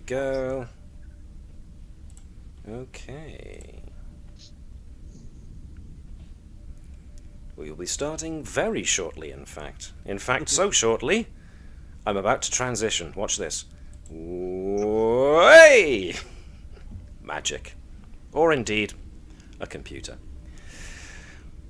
go. Okay. We will be starting very shortly, in fact. In fact, so shortly, I'm about to transition. Watch this. Way! Magic. Or indeed, a computer.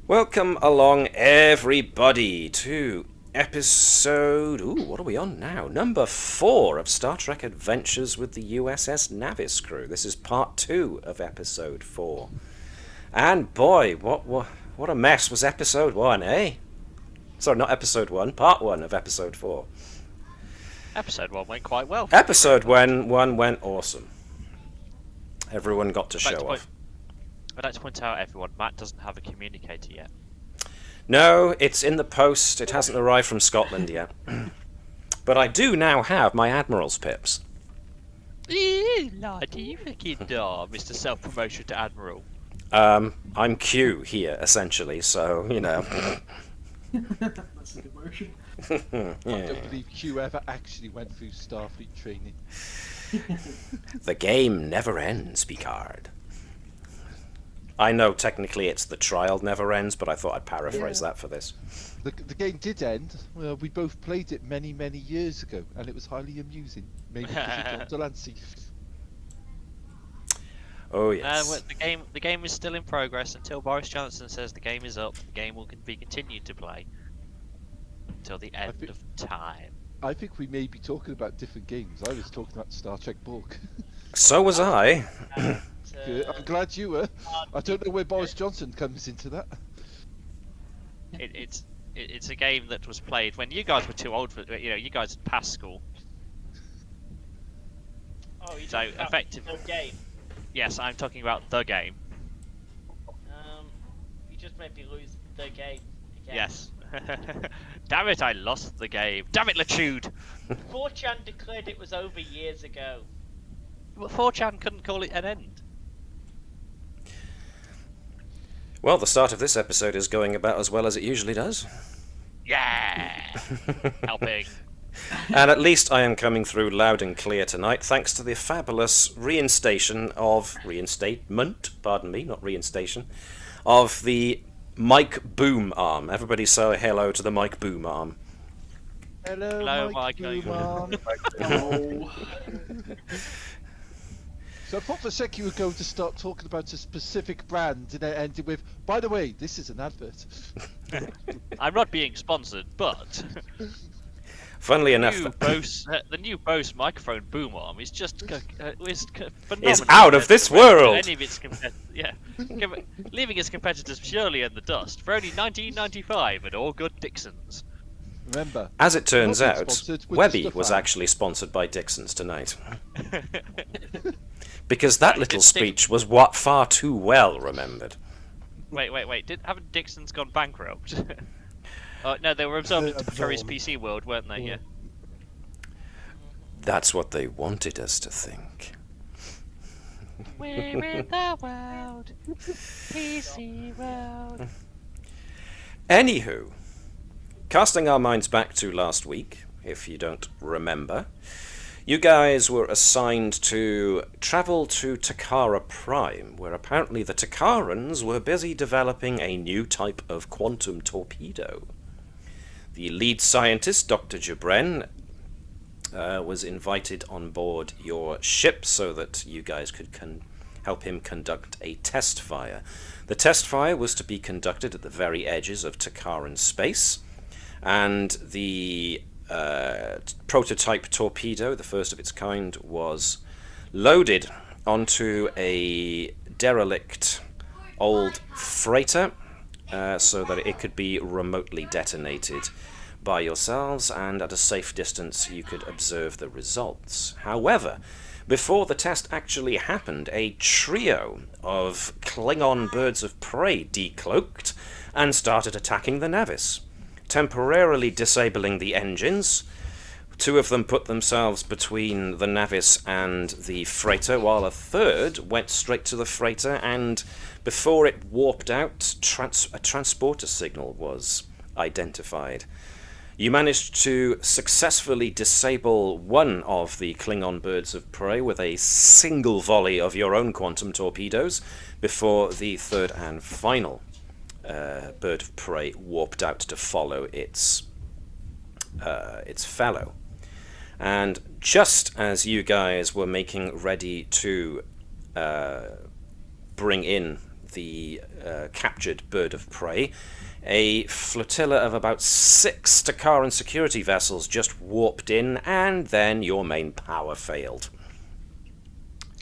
Welcome along, everybody, to episode... Ooh, what are we on now? Number 4 of Star Trek Adventures with the USS Navis crew. This is part 2 of episode 4. And boy, what a mess was episode 1, eh? Sorry, not episode 1, part 1 of episode 4. Episode 1 went quite well. Episode 1 went awesome. Everyone got to show off. I'd like to point out, everyone, Matt doesn't have a communicator yet. No, it's in the post. It hasn't arrived from Scotland yet. But I do now have my Admiral's pips. Lad, you fucking Mr. Self-Promotion to Admiral. I'm Q here, essentially, so, you know. That's a good motion. Yeah. I don't believe Q ever actually went through Starfleet training. The game never ends, Picard. I know technically it's the trial never ends, but I thought I'd paraphrase that for this. The game did end. Well, we both played it many, many years ago, and it was highly amusing. Maybe because of John Delancey. Oh yes. The game is still in progress until Boris Johnson says the game is up. The game will be continued to play until the end of time. I think we may be talking about different games. I was talking about Star Trek Borg. So was I. Good. I'm glad you were. I don't know where Boris Johnson comes into that. It's a game that was played when you guys were too old for it. You know, you guys had passed school. Oh, you So talking about effectively, the game. yes, I'm talking about the game. You just made me lose the game again. Yes. Damn it, I lost the game. Damn it, Latude. 4chan declared it was over years ago. But 4chan couldn't call it an end. Well, the start of this episode is going about as well as it usually does. Yeah. Helping. And at least I am coming through loud and clear tonight, thanks to the fabulous reinstatement, of the mic boom arm. Everybody say hello to the mic boom arm. Hello, Mike. Hello. Oh. So I thought for a sec you were going to start talking about a specific brand, and it ended with, by the way, this is an advert. I'm not being sponsored, but Funnily enough, the new Bose microphone boom arm is just phenomenal. is out of this world. Any of its leaving its competitors purely in the dust for only $19.95 at all good Dixons. Remember, As it turns not out, sponsored with Webby the was fan. actually sponsored by Dixon's tonight. Because that little speech was far too well remembered. Wait! Haven't Dixons gone bankrupt? No, they were absorbed into Curry's PC world, weren't they? Yeah. That's what they wanted us to think. We're in the world, PC world. Anywho, casting our minds back to last week, if you don't remember, you guys were assigned to travel to Takara Prime, where apparently the Takarans were busy developing a new type of quantum torpedo. The lead scientist, Dr. Jabren, was invited on board your ship so that you guys could help him conduct a test fire. The test fire was to be conducted at the very edges of Takaran space, and the prototype torpedo, the first of its kind, was loaded onto a derelict old freighter so that it could be remotely detonated by yourselves, and at a safe distance you could observe the results. However, before the test actually happened, a trio of Klingon birds of prey decloaked and started attacking the Navis, temporarily disabling the engines. Two of them put themselves between the Navis and the freighter, while a third went straight to the freighter, and before it warped out, a transporter signal was identified. You managed to successfully disable one of the Klingon birds of prey with a single volley of your own quantum torpedoes before the third and final bird of prey warped out to follow its fellow. And just as you guys were making ready to bring in the captured bird of prey, a flotilla of about 6 Takaran security vessels just warped in, and then your main power failed.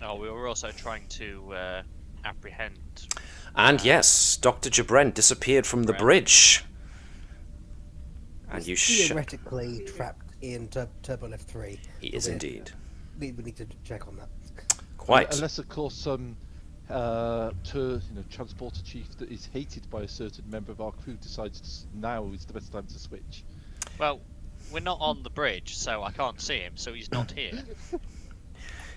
Oh, we were also trying to apprehend. And yes, Dr. Jabren disappeared from the bridge. And you theoretically trapped in Turbo Lift 3. He is indeed. We need to check on that. Quite. Unless, of course, some transporter chief that is hated by a certain member of our crew decides now is the best time to switch. Well, we're not on the bridge, so I can't see him, so he's not here.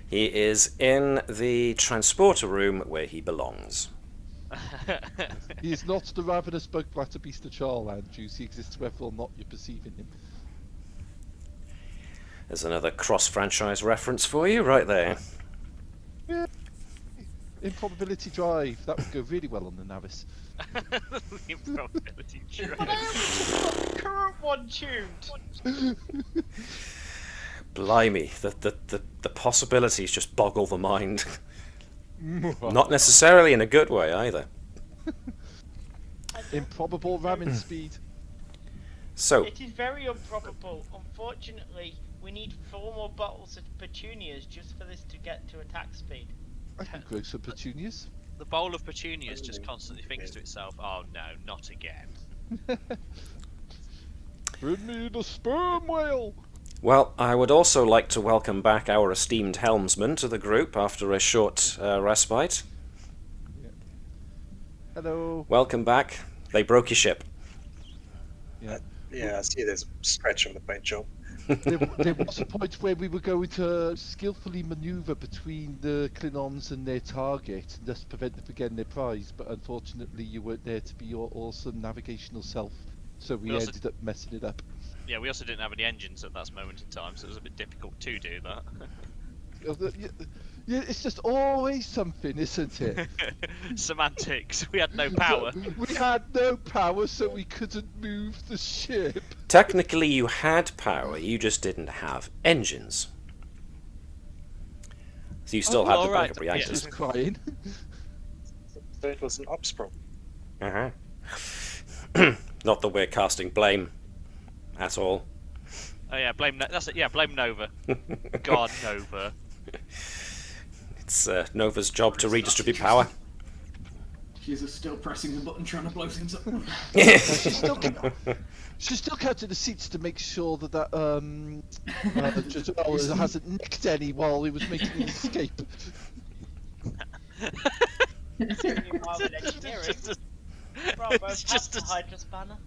He is in the transporter room where he belongs. He is not the ravenous bug blatter beast of Charland, Juice. He exists whether or not you're perceiving him. There's another cross-franchise reference for you right there. Yeah. Improbability drive. That would go really well on the Navis. Improbability drive. But I only just got the current one tuned. Blimey, the possibilities just boggle the mind. Not necessarily in a good way either. Improbable ramming speed. So, It is very improbable. Unfortunately, we need 4 more bottles of petunias just for this to get to attack speed. I can grow some petunias. The bowl of petunias just constantly thinks to itself, "Oh no, not again." Bring me the sperm whale. well, I would also like to welcome back our esteemed helmsman to the group after a short respite. Hello. Welcome back. They broke your ship. Yeah. Yeah, I see there's a scratch on the paint job. There was a point where we were going to skillfully manoeuvre between the Klingons and their target, and thus prevent them from getting their prize, but unfortunately you weren't there to be your awesome navigational self, so we also- ended up messing it up. Yeah, we also didn't have any engines at that moment in time, so it was a bit difficult to do that. Yeah, it's just always something, isn't it? Semantics. We had no power. We had no power, so we couldn't move the ship. Technically, you had power, you just didn't have engines. So you still had the alright, backup reactors. Just crying. So it was an ops problem. Uh-huh. Not that we're casting blame at all. Oh yeah, that's it. Yeah, blame Nova. God, Nova. It's Nova's job to redistribute power. She's still pressing the button trying to blow things up. She's still counting the seats to make sure that Jadal hasn't nicked any while he was making his escape. Bravo, It's pass just the a- Hydra spanner.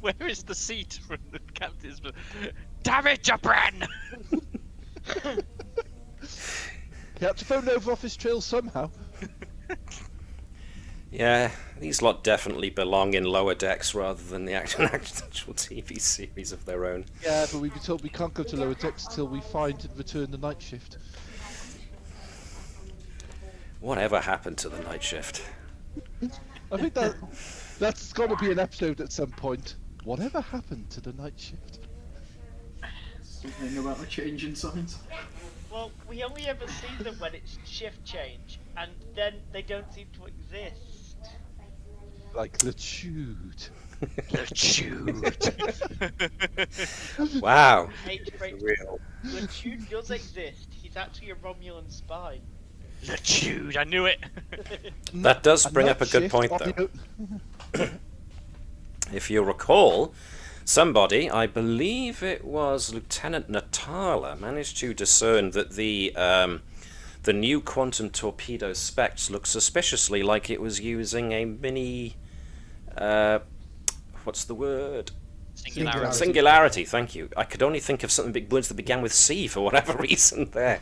Where is the seat from the captain's? Damn it, Jabren! He had to phone over off his trail somehow. Yeah, these lot definitely belong in lower decks rather than the actual TV series of their own. Yeah, but we've been told we can't go to lower decks till we find and return the night shift. Whatever happened to the night shift? I think that's got to be an episode at some point. Whatever happened to the night shift? Something about the changing signs. Well, we only ever see them when it's shift change, and then they don't seem to exist. Like Latude. Wow. Real. Latude does exist. He's actually a Romulan spy. Latude, I knew it. That does bring up a good point, though. If you recall, somebody, I believe it was Lieutenant Natala, managed to discern that the new quantum torpedo specs looked suspiciously like it was using a mini... what's the word? Singularity. Singularity, thank you. I could only think of something big words that began with C for whatever reason there.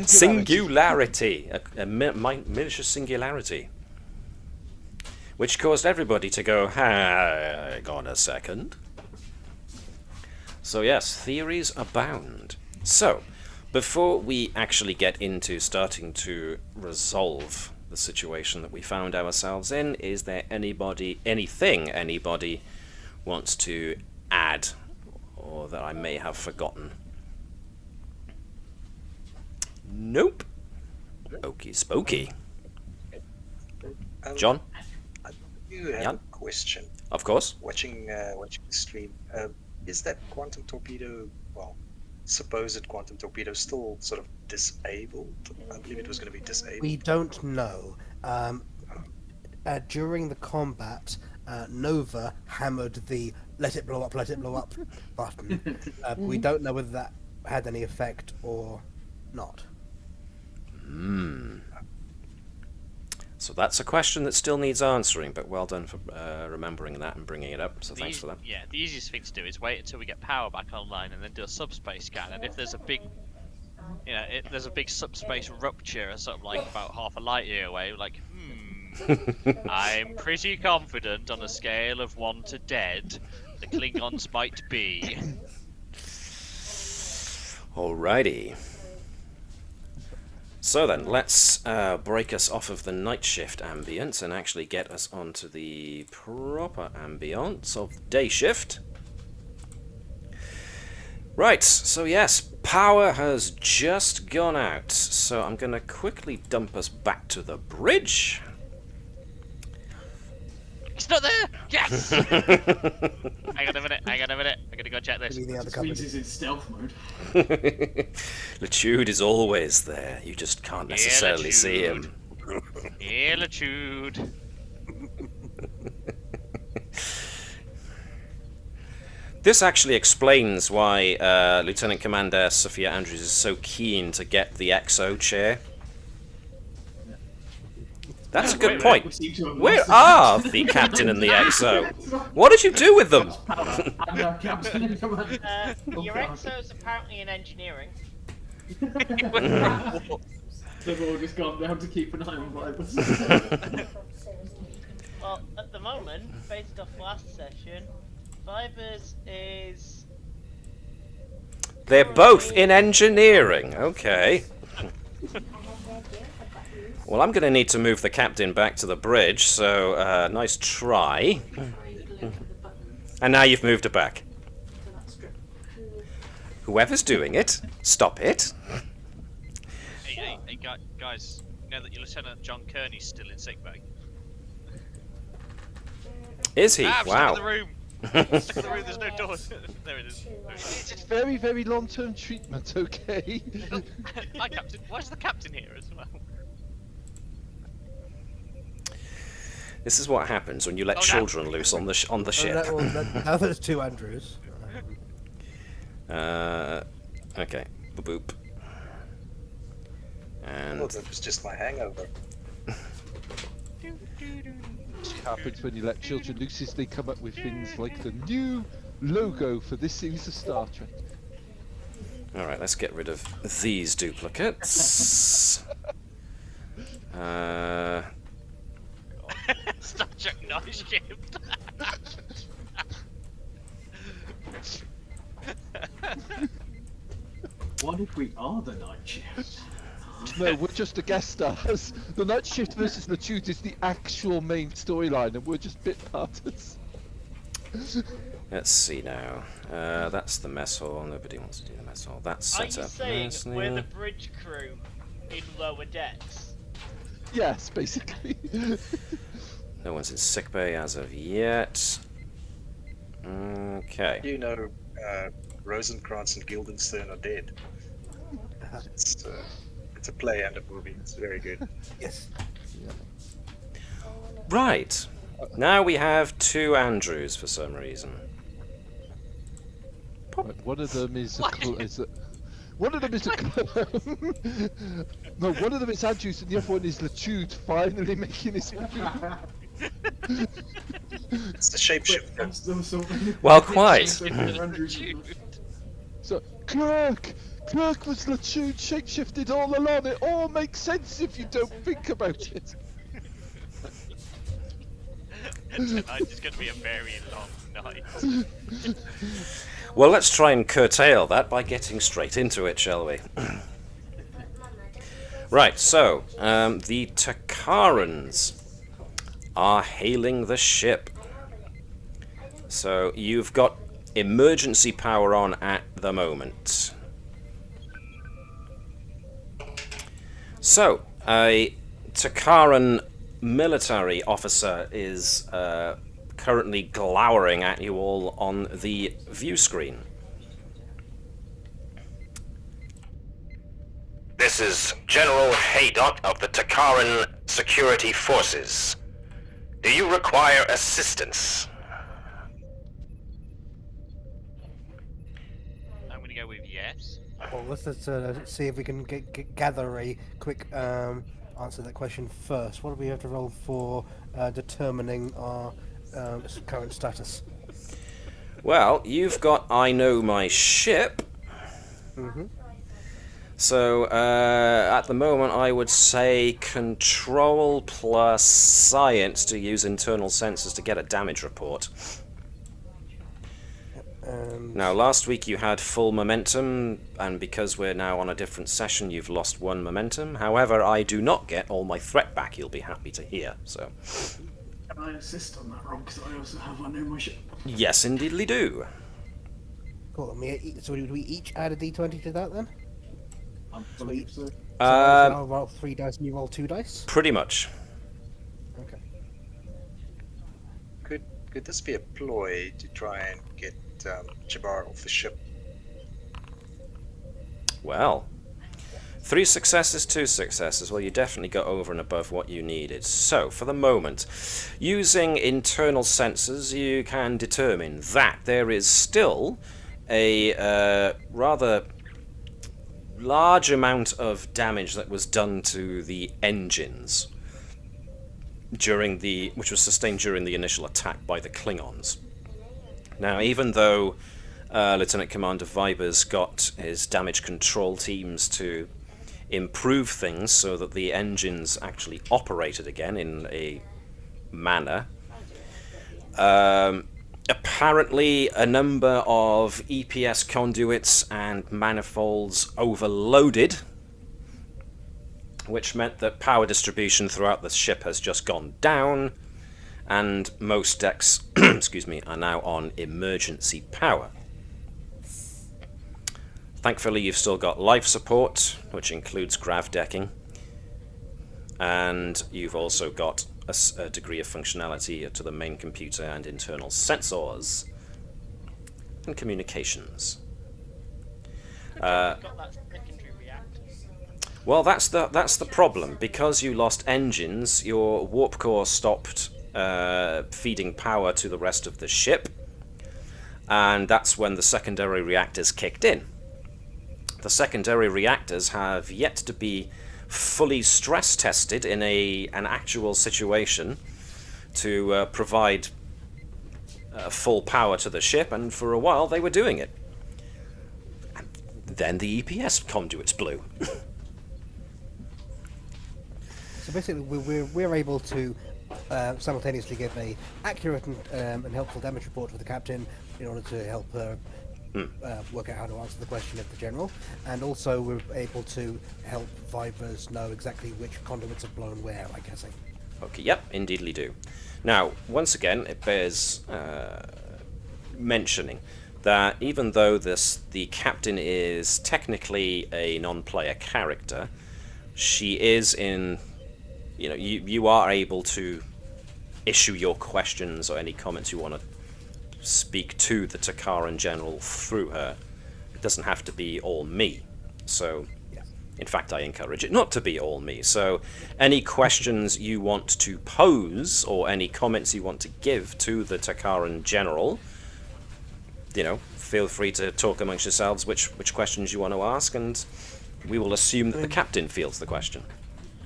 Singularity. A miniature singularity. which caused everybody to go, hang on a second. So yes, theories abound. So, before we actually get into starting to resolve the situation that we found ourselves in, is there anything anybody wants to add, or that I may have forgotten? Nope. Okie spooky. John? You have Yeah? a question. Of course. Watching the stream, is that quantum torpedo, well, supposed quantum torpedo, still sort of disabled? I believe it was going to be disabled. We don't know. During the combat, Nova hammered the let it blow up button. We don't know whether that had any effect or not. So that's a question that still needs answering, but well done for remembering that and bringing it up, so thanks for that. Yeah, the easiest thing to do is wait until we get power back online and then do a subspace scan. And if there's a big, there's a big subspace rupture, sort of like about half a light year away, like, I'm pretty confident on a scale of 1 to dead, the Klingons might be. Alrighty. So then, let's break us off of the night shift ambience and actually get us onto the proper ambience of day shift. Right, so yes, power has just gone out. So I'm going to quickly dump us back to the bridge. It's not there! Yes! Hang on a minute. I'm gonna go check this. Maybe the other Which means company. he's in stealth mode. Latude is always there. You just can't necessarily see him. Yeah, Latude. This actually explains why Lieutenant Commander Sophia Andrews is so keen to get the XO chair. That's a good point. Where are the captain and the XO? What did you do with them? Captain in command. Your exo's apparently in engineering. They've all just gone down to keep an eye on Vibers. Well, at the moment, based off last session, Vibers is... They're both in engineering. Okay. Well, I'm going to need to move the captain back to the bridge, so nice try. And now you've moved her back. Whoever's doing it, stop it. Hey, guys, you know that your Lieutenant John Kearney's still in sickbay? Is he? I'm Wow. stuck in the room. Stuck in the room, there's no door. There it is. It's very, very long-term treatment, okay? Hi, Captain. Why is the captain here as well? This is what happens when you let children loose on the ship. Now there's two Andrews. Okay. Boop. And Well, that was just my hangover. It happens when you let children loose is they come up with things like the new logo for this series of Star Trek. all right, let's get rid of these duplicates. Star Trek night shift. What if we are the night shift? No, we're just the guest stars. The Night Shift versus the Tute is the actual main storyline, and we're just bit parters. Let's see now. That's the mess hall. Nobody wants to do the mess hall. That's Are set you up saying nicely. we're the bridge crew in lower decks? Yes, basically. No one's in sickbay as of yet. Okay. You know, Rosencrantz and Guildenstern are dead. It's a play and a movie. It's very good. Yes. Right. Now we have two Andrews for some reason. Right, one of them is one of them is no, one of them is Andrews and the other one is Latude finally making his move. It's the shapeshifter. Well, quite. So Kirk was Latude shapeshifted all along. It all makes sense if you don't think about it. Tonight is going to be a very long night. Well, let's try and curtail that by getting straight into it, shall we? Right, so, the Takarans are hailing the ship. So, you've got emergency power on at the moment. So, a Takaran military officer is currently glowering at you all on the view screen. This is General Haydock of the Takaran Security Forces. Do you require assistance? I'm going to go with yes. Well, let's see if we can gather a quick answer to that question first. What do we have to roll for determining our current status? Well, you've got I know my ship. Mm-hmm. So, at the moment, I would say control plus science to use internal sensors to get a damage report. Now, last week you had full momentum, and because we're now on a different session, you've lost 1 momentum. However, I do not get all my threat back, you'll be happy to hear. So, Can I assist on that, Rob? Because I also have I know my ship. yes, indeedly do. Cool. So do we each add a d20 to that then? I believe so. So I'll roll 3 dice and you roll 2 dice? Pretty much. Okay. Could this be a ploy to try and get Jabbar off the ship? Well, 3 successes, 2 successes. Well, you definitely got over and above what you needed. So, for the moment, using internal sensors, you can determine that there is still a rather large amount of damage that was done to the engines which was sustained during the initial attack by the Klingons. Now, even though Lieutenant Commander Viber's got his damage control teams to improve things so that the engines actually operated again in a manner, apparently a number of EPS conduits and manifolds overloaded, which meant that power distribution throughout the ship has just gone down, and most decks excuse me, are now on emergency power. Thankfully, you've still got life support, which includes grav decking, and you've also got a degree of functionality to the main computer and internal sensors and communications. Got that secondary reactor. Well, that's the problem. Because you lost engines, your warp core stopped feeding power to the rest of the ship, and that's when the secondary reactors kicked in. The secondary reactors have yet to be fully stress tested in an actual situation to provide full power to the ship, and for a while they were doing it. And then the EPS conduits blew. So basically, we're able to simultaneously give a accurate and helpful damage report to the captain in order to help work out how to answer the question of the general, and also we're able to help Vibers know exactly which conduits have blown where, I guess. Okay, yep, indeedly do. Now, once again, it bears mentioning that even though the captain is technically a non-player character, she is in, you are able to issue your questions or any comments you want to speak to the Takaran general through her. It doesn't have to be all me. So, in fact, I encourage it not to be all me. So, any questions you want to pose or any comments you want to give to the Takaran general, feel free to talk amongst yourselves which questions you want to ask, and we will assume that the captain fields the question.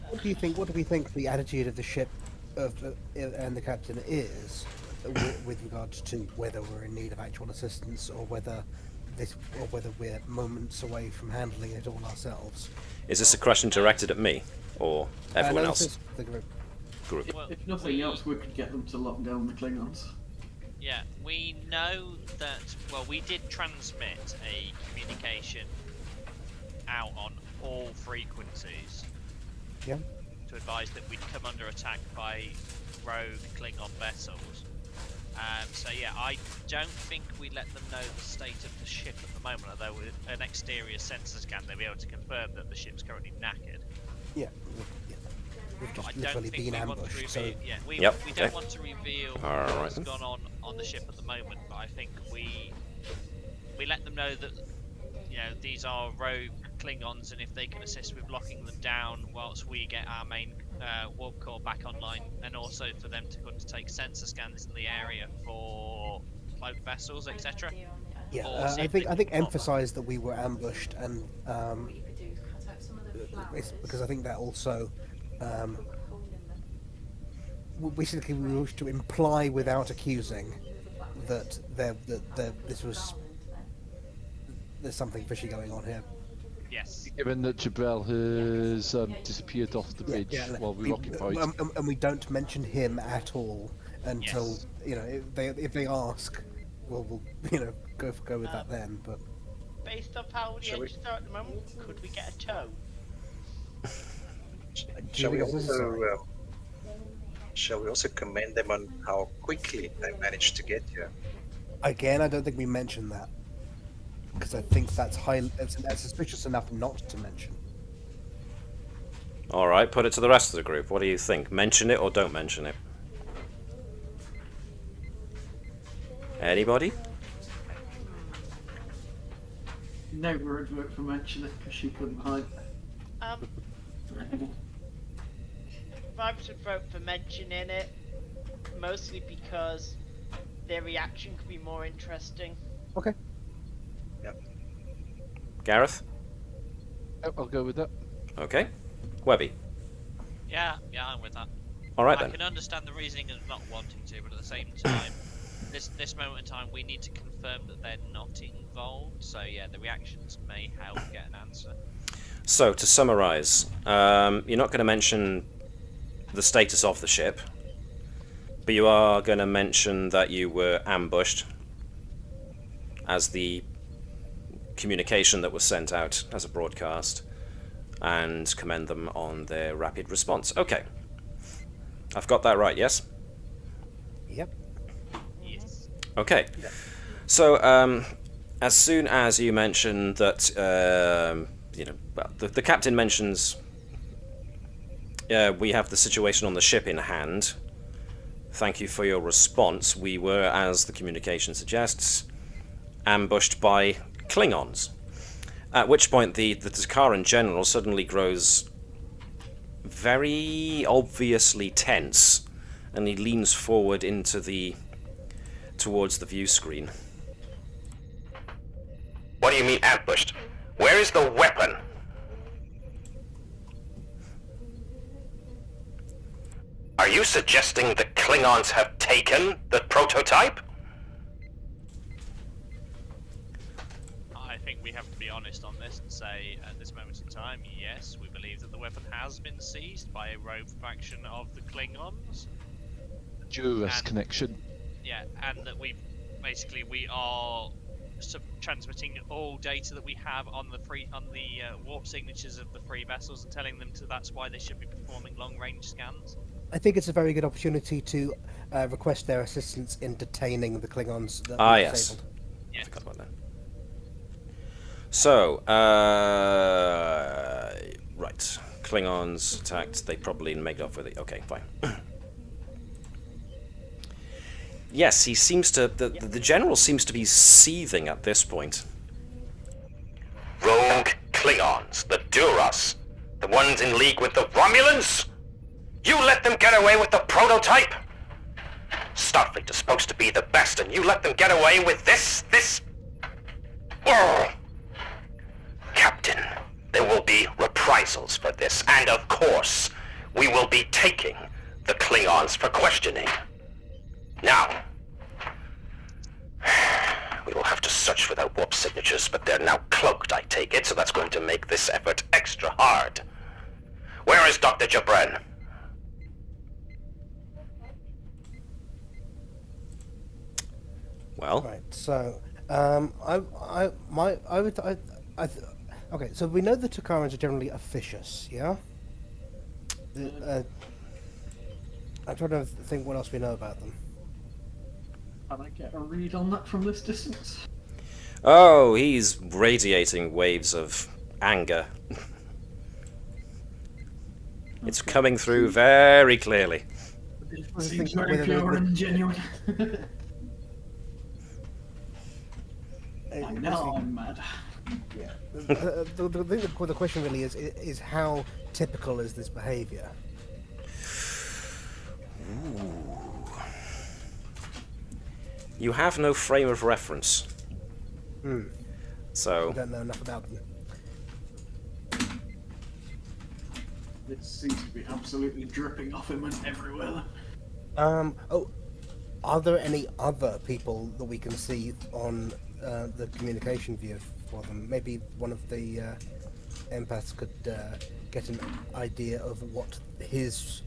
What do we think the attitude of the ship and the captain is with regards to whether we're in need of actual assistance or whether we're moments away from handling it all ourselves? Is this a question directed at me or everyone no, else? The group. group. Well, If nothing else, we could get them to lock down the Klingons. Yeah, we know that. Well, we did transmit a communication out on all frequencies. Yeah. To advise that we'd come under attack by rogue Klingon vessels. So yeah, I don't think we let them know the state of the ship at the moment, although with an exterior sensor scan they'll be able to confirm that the ship's currently knackered. Yeah. We've But I just don't literally think been we want to ambushed. reveal. So Yeah, we Yep, don't okay. want to reveal Alright what's then. gone on the ship at the moment. But I think we let them know that these are rogue Klingons, and if they can assist with locking them down whilst we get our main warp core back online, and also for them to undertake sensor scans in the area for cloak vessels, etc. yeah, Or see I if they think can pop- emphasise that we were ambushed, and it's because I think that also basically we wish to imply without accusing that there's something fishy going on here. Yes. Given that Jabrel has disappeared off the bridge while we were occupied. And we don't mention him at all until Yes. if they ask, we'll go with that then. But Based off how the Shall we- engines are at the moment, could we get a tow? Shall we think it's necessary? shall we also commend them on how quickly they managed to get here? again, I don't think we mentioned that because I think that's suspicious enough not to mention. All right, put it to the rest of the group. What do you think? Mention it or don't mention it? Anybody? Never would vote for mentioning it because she couldn't hide. Vibes would vote for mentioning it, mostly because their reaction could be more interesting. Okay. Gareth? I'll go with that. Okay. Webby? Yeah, I'm with that. All right I then. can understand the reasoning of not wanting to, but at the same time, this moment in time, we need to confirm that they're not involved. So yeah, the reactions may help get an answer. So, to summarise, you're not going to mention the status of the ship, but you are going to mention that you were ambushed as the communication that was sent out as a broadcast, and commend them on their rapid response. Okay. I've got that right, yes? Yep. Yes. Okay. So, as soon as you mention that, the captain mentions we have the situation on the ship in hand. Thank you for your response. We were, as the communication suggests, ambushed by Klingons. At which point the Takaran general suddenly grows very obviously tense, and he leans forward towards the view screen. What do you mean ambushed? Where is the weapon? Are you suggesting the Klingons have taken the prototype? I think we have to be honest on this and say, at this moment in time, yes, we believe that the weapon has been seized by a rogue faction of the Klingons. Juras And- connection. Yeah, and that we are transmitting all data that we have on the warp signatures of the free vessels and telling them that's why they should be performing long-range scans. I think it's a very good opportunity to request their assistance in detaining the Klingons that Ah, we yes. disabled. Yes. Forgot about that. So, right. Klingons attacked. They probably make off with it. Okay, fine. Yes, he seems to. The general seems to be seething at this point. Rogue Klingons, the Duras, the ones in league with the Romulans? You let them get away with the prototype? Starfleet is supposed to be the best, and you let them get away with this? Ugh. Captain, there will be reprisals for this, and of course, we will be taking the Klingons for questioning. Now, we will have to search for their warp signatures, but they're now cloaked, I take it, so that's going to make this effort extra hard. Where is Dr. Jabren? Well, Right. So, okay. So we know the Takarans are generally officious. Yeah. I'm trying to think what else we know about them. Can I get a read on that from this distance? oh, he's radiating waves of anger. It's coming through very clearly. Seems very pure and genuine. And now I'm mad. Yeah. The question really is how typical is this behaviour? You have no frame of reference. I So, don't know enough about them. It seems to be absolutely dripping off him and everywhere. Are there any other people that we can see on the communication view for them? Maybe one of the empaths could get an idea of what his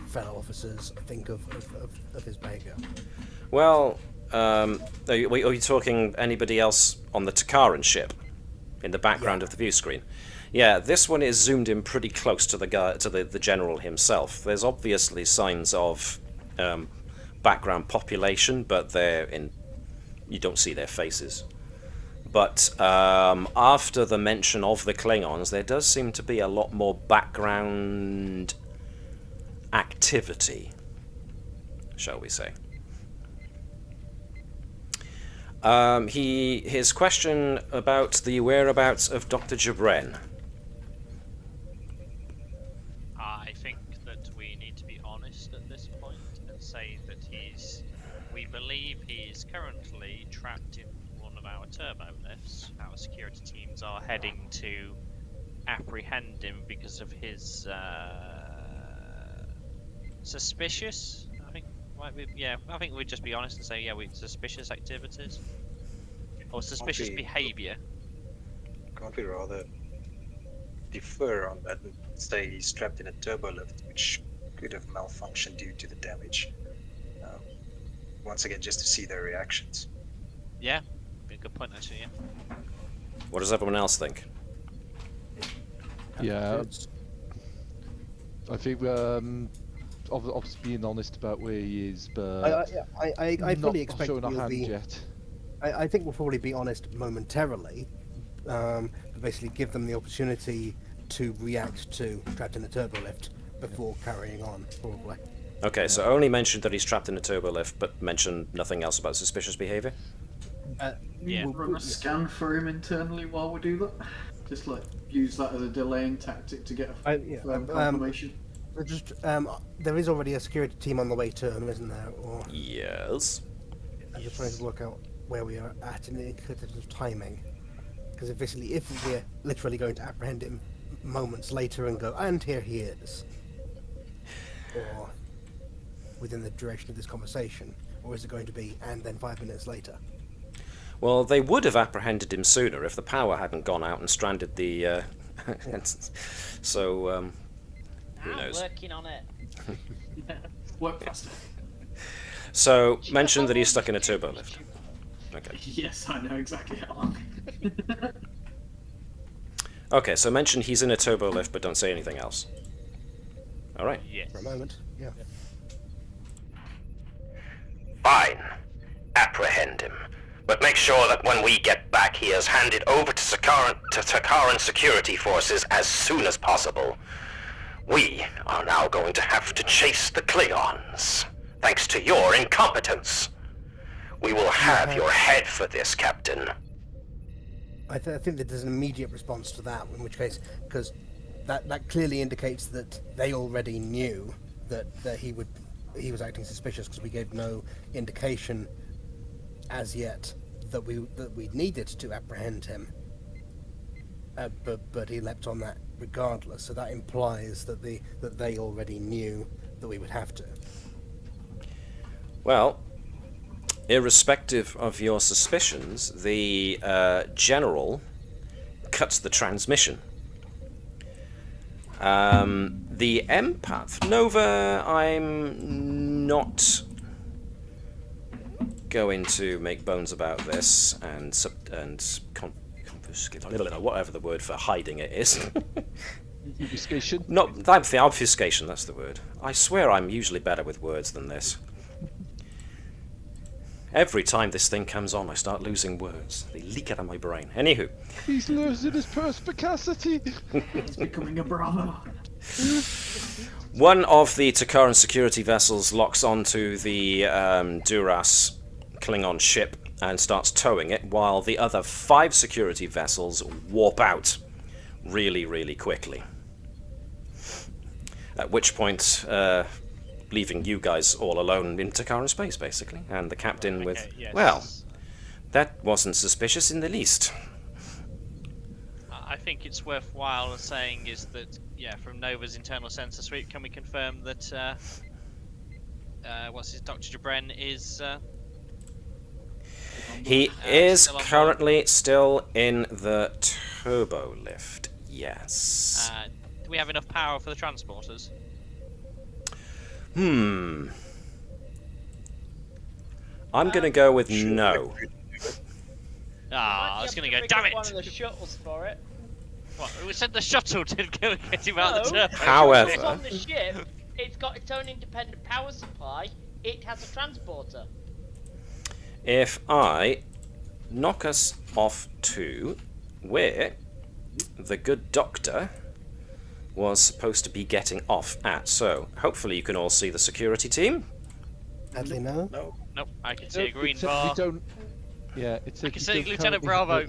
fellow officers think of his behaviour. well, are you talking anybody else on the Takaran ship in the background of the view screen? Yeah, this one is zoomed in pretty close to the general himself. There's obviously signs of background population, but you don't see their faces. But after the mention of the Klingons, there does seem to be a lot more background activity, shall we say. His question about the whereabouts of Dr. Jabren. I think that we need to be honest at this point and say that we believe he's currently trapped in one of our turbo lifts. Our security teams are heading to apprehend him because of his suspicious. I think we'd just be honest and say, suspicious activities or suspicious behaviour. Can't we rather defer on that and say he's trapped in a turbo lift, which could have malfunctioned due to the damage? Once again, just to see their reactions. Yeah, be a good point actually. Yeah. What does everyone else think? Yeah, I think obviously being honest about where he is, but I fully not expect showing our we'll hand be. yet. I think we'll probably be honest momentarily, but basically give them the opportunity to react to trapped in a turbo lift before carrying on, probably. Okay, so only mentioned that he's trapped in a turbo lift, but mentioned nothing else about suspicious behaviour? Yeah. We'll run a scan for him internally while we do that. Just use that as a delaying tactic to get a firm confirmation. There is already a security team on the way to him, isn't there? Or Yes. I'm just trying to work out where we are at in the terms of timing. Because basically, if we're literally going to apprehend him moments later and go, and here he is, or within the duration of this conversation, or is it going to be, and then 5 minutes later? Well, they would have apprehended him sooner if the power hadn't gone out and stranded the... So, who knows? I'm working on it. Work faster. So, mentioned that he's stuck in a turbo lift. Okay. Yes, I know exactly how long. Okay, so mention he's in a turbo lift, but don't say anything else. Alright. Yes. For a moment, yeah. Fine. Apprehend him. But make sure that when we get back, he is handed over to Takaran security forces as soon as possible. We are now going to have to chase the Klingons, thanks to your incompetence. We will have your head for this, Captain. I think that there's an immediate response to that, in which case, because that clearly indicates that they already knew that he was acting suspicious, because we gave no indication as yet that we needed to apprehend him. But he leapt on that regardless, so that implies that they already knew that we would have to. Well, irrespective of your suspicions, the general cuts the transmission. The empath, Nova, I'm not going to make bones about this and confiscate, whatever the word for hiding it is. Obfuscation? Not obfuscation, that's the word. I swear I'm usually better with words than this. Every time this thing comes on, I start losing words. They leak out of my brain. Anywho. He's losing his perspicacity. He's becoming a Bravo. One of the Takaran security vessels locks onto the Duras Klingon ship and starts towing it, while the other 5 security vessels warp out really, really quickly. At which point, leaving you guys all alone in Takaran space, basically, and the captain with... Yes. Well, that wasn't suspicious in the least. I think it's worthwhile saying is that, yeah, from Nova's internal sensor sweep, can we confirm that, Dr. Jabren is... He is still on currently still in the turbo lift, yes. Do we have enough power for the transporters? I'm gonna go with no. I was gonna go, Rig damn up it! one of the shuttles for it. What, we said the shuttle didn't go and get him out of the No. turbo. However- It's on the ship. It's got its own independent power supply. It has a transporter. If I knock us off to where the good doctor was supposed to be getting off at, so hopefully you can all see the security team. Sadly, no. No. Nope, I can see a green Except bar. we don't... Yeah, it's I can see Lieutenant Bravo.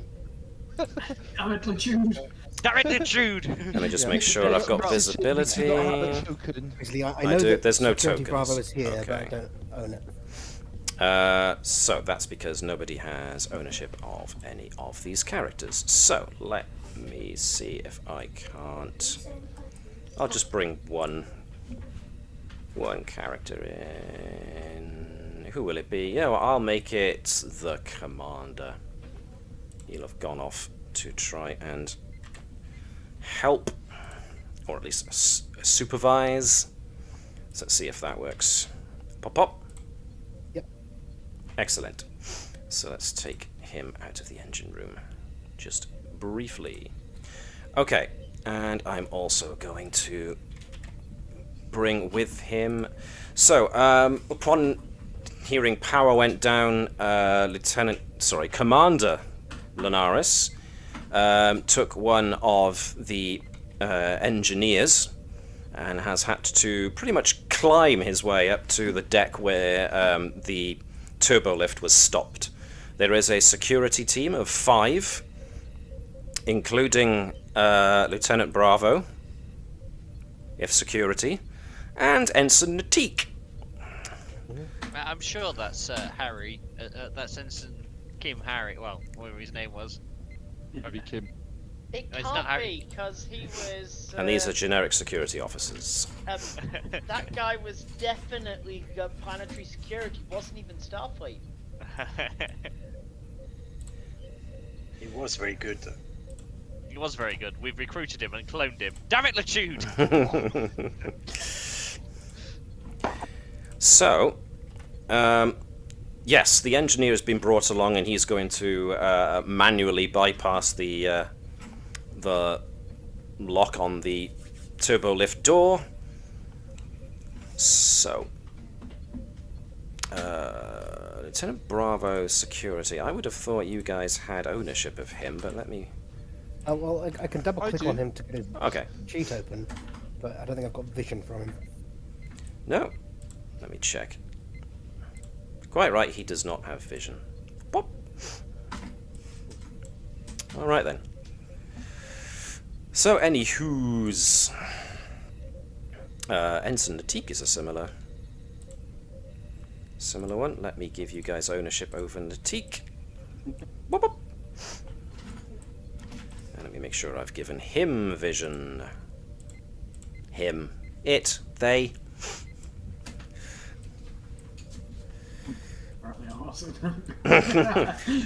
Damn it, Latude. Damn it, intrude! Let me just Yeah. make sure I've got Right. visibility. We do not have a token. Basically, I I know do- that there's no Security tokens. Bravo is here, but I Okay. don't own it. So that's because nobody has ownership of any of these characters. So let me see if I can't. I'll just bring one character in. Who will it be? You know what, I'll make it the commander. He'll have gone off to try and help, or at least supervise. So let's see if that works. Pop pop. Yep. Excellent. So let's take him out of the engine room just briefly. Okay, and I'm also going to bring with him. So, upon hearing power went down, Commander Lunaris took one of the engineers and has had to pretty much climb his way up to the deck where the turbo lift was stopped. There is a security team of 5, including Lieutenant Bravo, if security, and Ensign Natik. I'm sure that's Harry. That's Ensign Kim Harry. Well, whatever his name was. Harry Kim. It No, it's not can't Harry. be, because he was... And these are generic security officers. that guy was definitely planetary security, wasn't even Starfleet. He was very good though. He was very good. We've recruited him and cloned him. Damn it, Latude! So, yes, the engineer has been brought along, and he's going to manually bypass the lock on the turbo lift door. So, Lieutenant Bravo security. I would have thought you guys had ownership of him, but let me... Oh, well, I can double click do. on him to get his Okay. sheet open, but I don't think I've got vision from him. No. Let me check. Quite right, he does not have vision. Pop. Alright then. So, anywho's... Ensign Natik is a similar one. Let me give you guys ownership over Natik. Boop, boop. And let me make sure I've given him vision. Him. It. They.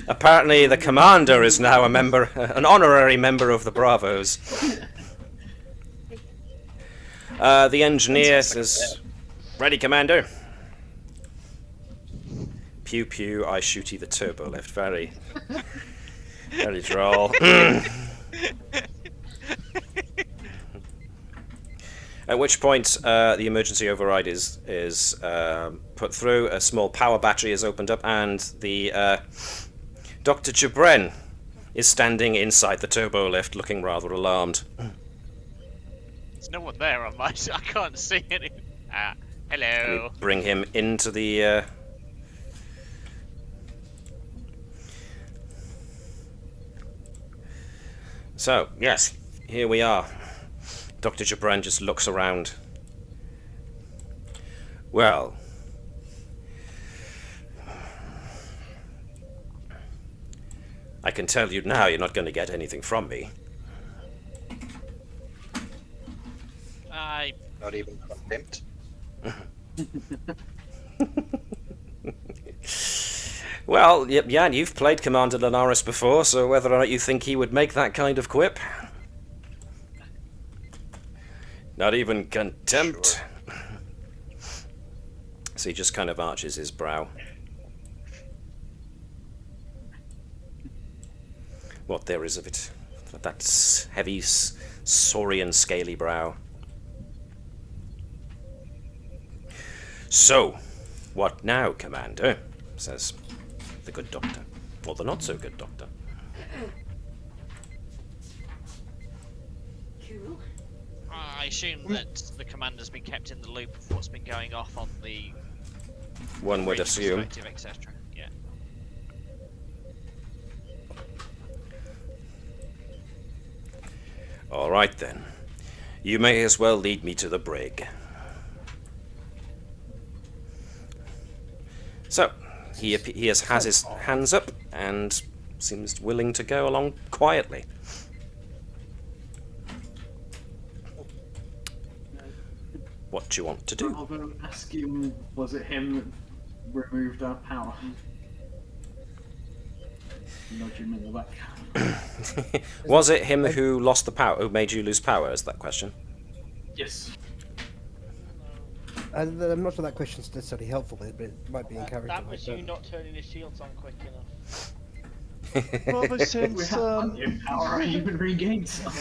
Apparently the commander is now a member, an honorary member of the Bravos. The engineer says, "Ready, Commander." pew pew, I shooty the turbo lift. Very, very droll. At which point, the emergency override is put through. A small power battery is opened up, and the Dr. Jabren is standing inside the turbo lift, looking rather alarmed. There's no one there on my side. I can't see any. Hello. We bring him into the. So yes, here we are. Dr. Jabren just looks around. Well, I can tell you now you're not going to get anything from me. Not even contempt. Well, yeah, you've played Commander Linares before, so whether or not you think he would make that kind of quip. Not even contempt. Sure. So he just kind of arches his brow. What there is of it. That heavy, saurian, scaly brow. So, what now, Commander? Says the good doctor. Or the not-so-good doctor. I assume that the commander's been kept in the loop of what's been going off on the... One would assume. Etc. Yeah. All right then. You may as well lead me to the brig. So, he has his hands up and seems willing to go along quietly. What do you want to do? I'll ask him, was it him that removed our power? Nudge him in the back. Was it him who lost the power, who made you lose power, is that question? Yes. I'm not sure that question's necessarily helpful, but it might be in character. That was you not turning the shields on quick enough. Bravo sense. We have power. I even regained some.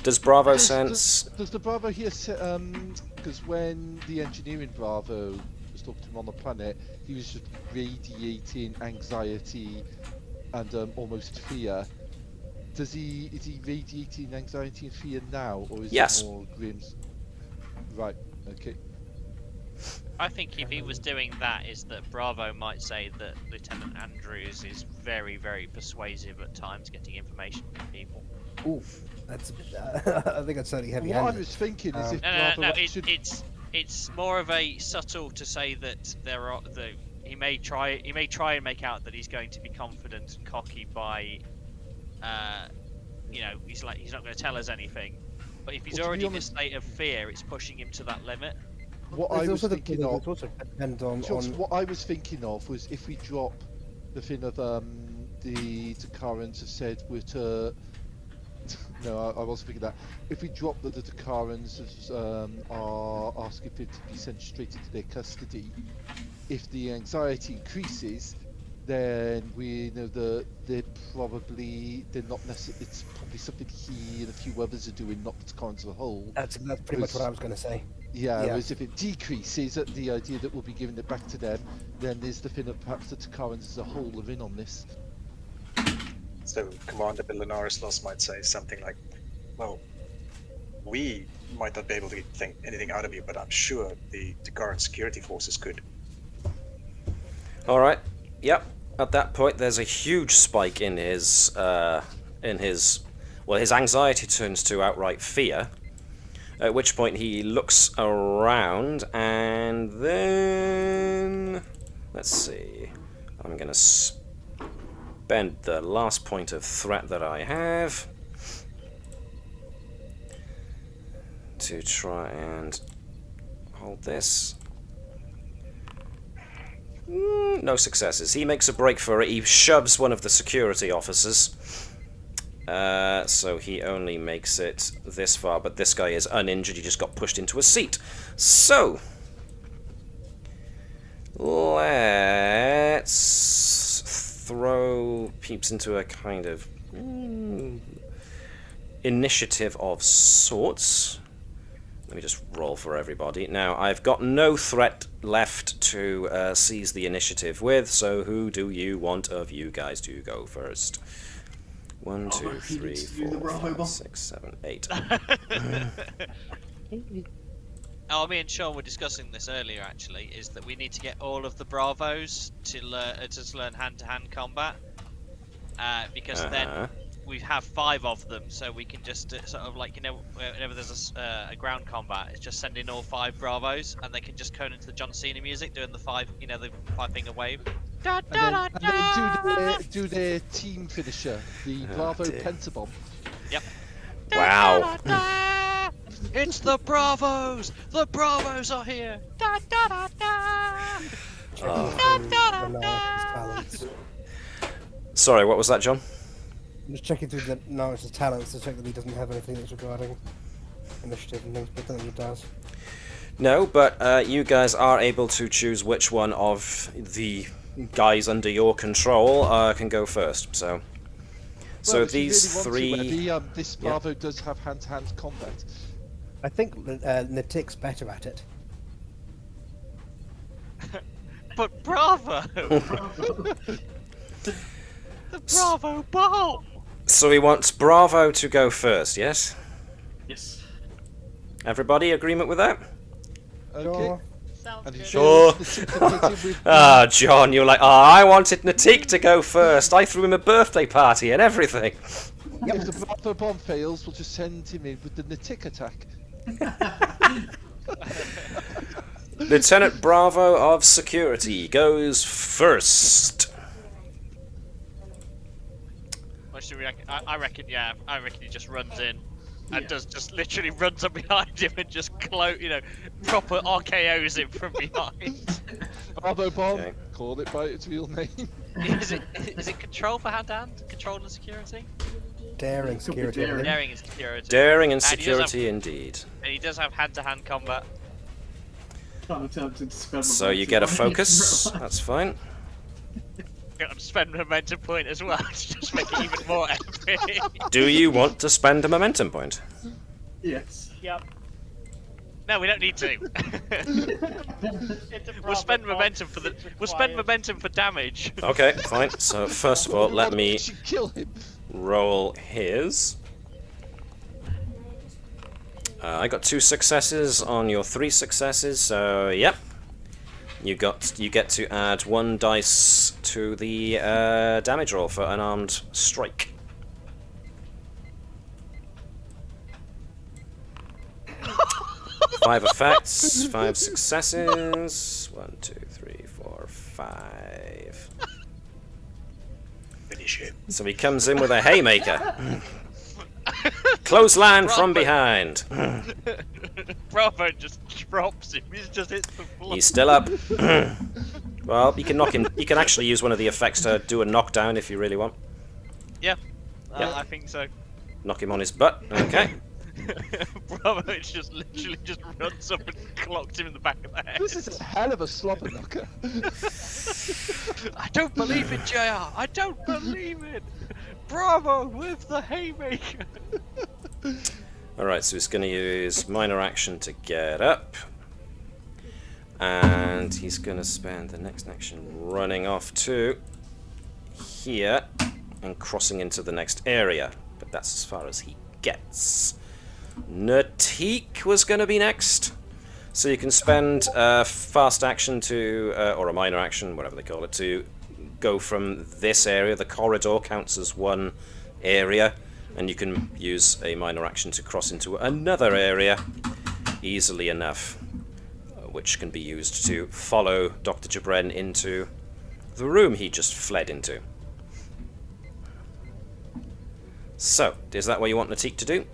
Does Bravo sense? Does the Bravo here? Because when the engineering Bravo was talking to him on the planet, he was just radiating anxiety and almost fear. Is he radiating anxiety and fear now, or is it more grim? Right. Okay. I think if he was doing that, is that Bravo might say that Lieutenant Andrews is very, very persuasive at times, getting information from people. Ooh, that's. I think that's certainly heavy. What I was thinking is if Bravo it's more of a subtle to say that there are he may try and make out that he's going to be confident and cocky by, he's not going to tell us anything. But if he's already in a state of fear, it's pushing him to that limit. What I was thinking of, what I was thinking of was if we drop the thing of the Takarans have said we're to. No, I wasn't thinking that. If we drop that the Takarans are asking for it to be sent straight into their custody, if the anxiety increases, then we know that they're not necessarily. It's probably something he and a few others are doing, not the Takarans as a whole. That's pretty much what I was going to say. Yeah, whereas if it decreases, the idea that we'll be giving it back to them, then there's the thing that perhaps the Takarans as a whole are in on this. So Commander Linares might say something like, well, we might not be able to get anything out of you, but I'm sure the Takaran security forces could. Alright, yep. At that point there's a huge spike in his anxiety turns to outright fear. At which point he looks around and then... Let's see. I'm going to spend the last point of threat that I have to try and hold this. No successes. He makes a break for it. He shoves one of the security officers. So he only makes it this far, but this guy is uninjured. He just got pushed into a seat. So, let's let's throw peeps into a kind of initiative of sorts. Let me just roll for everybody. Now, I've got no threat left to seize the initiative with, so who do you want of you guys to go first? 1, 2, 3, 4, 5, 6, 7, 8. Oh, me and Shaun were discussing this earlier, actually, is that we need to get all of the Bravos to learn hand-to-hand combat. Because then we have 5 of them, so we can just sort of like, you know, whenever there's a ground combat, it's just send in all 5 Bravos, and they can just cone into the John Cena music, doing the 5, you know, the 5-finger wave. And then do their team finisher, the Bravo Pentabomb. Yep. Wow. It's the Bravos! The Bravos are here! Da da da da! Sorry, what was that, John? I'm just checking through the Norris's talents to check that he doesn't have anything that's regarding initiative and things, but I don't think he does. No, but you guys are able to choose which one of the guys under your control can go first. So, Well, these if you really three. want to, this Bravo does have hand-to-hand combat. I think Natik's better at it. But Bravo! The Bravo bomb! So he wants Bravo to go first, yes? Yes. Everybody agreement with that? Okay. Sounds And good. Sure. with Ah, John, you're like, I wanted Natik to go first. I threw him a birthday party and everything. If the Bravo bomb fails, we'll just send him in with the Natik attack. Lieutenant Bravo of Security goes first. What should we reckon? I reckon, yeah, I reckon he just runs in and just literally runs up behind him and just proper RKOs him from behind. Bravo bomb, Okay. call it by its real name. Is it control for hand-to-hand? Control and security? Daring security. daring. Daring and security. Daring and And he does security indeed. And he does have hand-to-hand combat. Kind of tempted to spend So you get a focus. That's fine. Got to spend momentum point as well to just make it even more epic. Do you want to spend a momentum point? Yes. Yep. No, we don't need to. It's a We'll spend Bravo momentum bomb, for the. it's We'll spend required. momentum for damage. Okay, fine. So first of all, let me should kill him. roll his. I got 2 successes on your 3 successes, so yep. You get to add 1 dice to the damage roll for unarmed strike. Five effects, 5 successes. 1, 2, 3, 4, 5. Finish him. So he comes in with a haymaker. Clothesline from behind. Bravo just drops him. He just hits the floor. He's still up. Well, you can knock him. You can actually use one of the effects to do a knockdown if you really want. Yeah. Yeah. I think so. Knock him on his butt. Okay. Bravo just literally just runs up and clocks him in the back of the head. This is a hell of a slobber knocker. I don't believe it, JR. I don't believe it. Bravo with the haymaker. Alright, so he's going to use minor action to get up. And he's going to spend the next action running off to here and crossing into the next area. But that's as far as he gets. Natik was going to be next. So you can spend a fast action to, or a minor action, whatever they call it, to go from this area. The corridor counts as one area, and you can use a minor action to cross into another area easily enough, which can be used to follow Dr. Jabren into the room he just fled into. So, is that what you want Natik to do?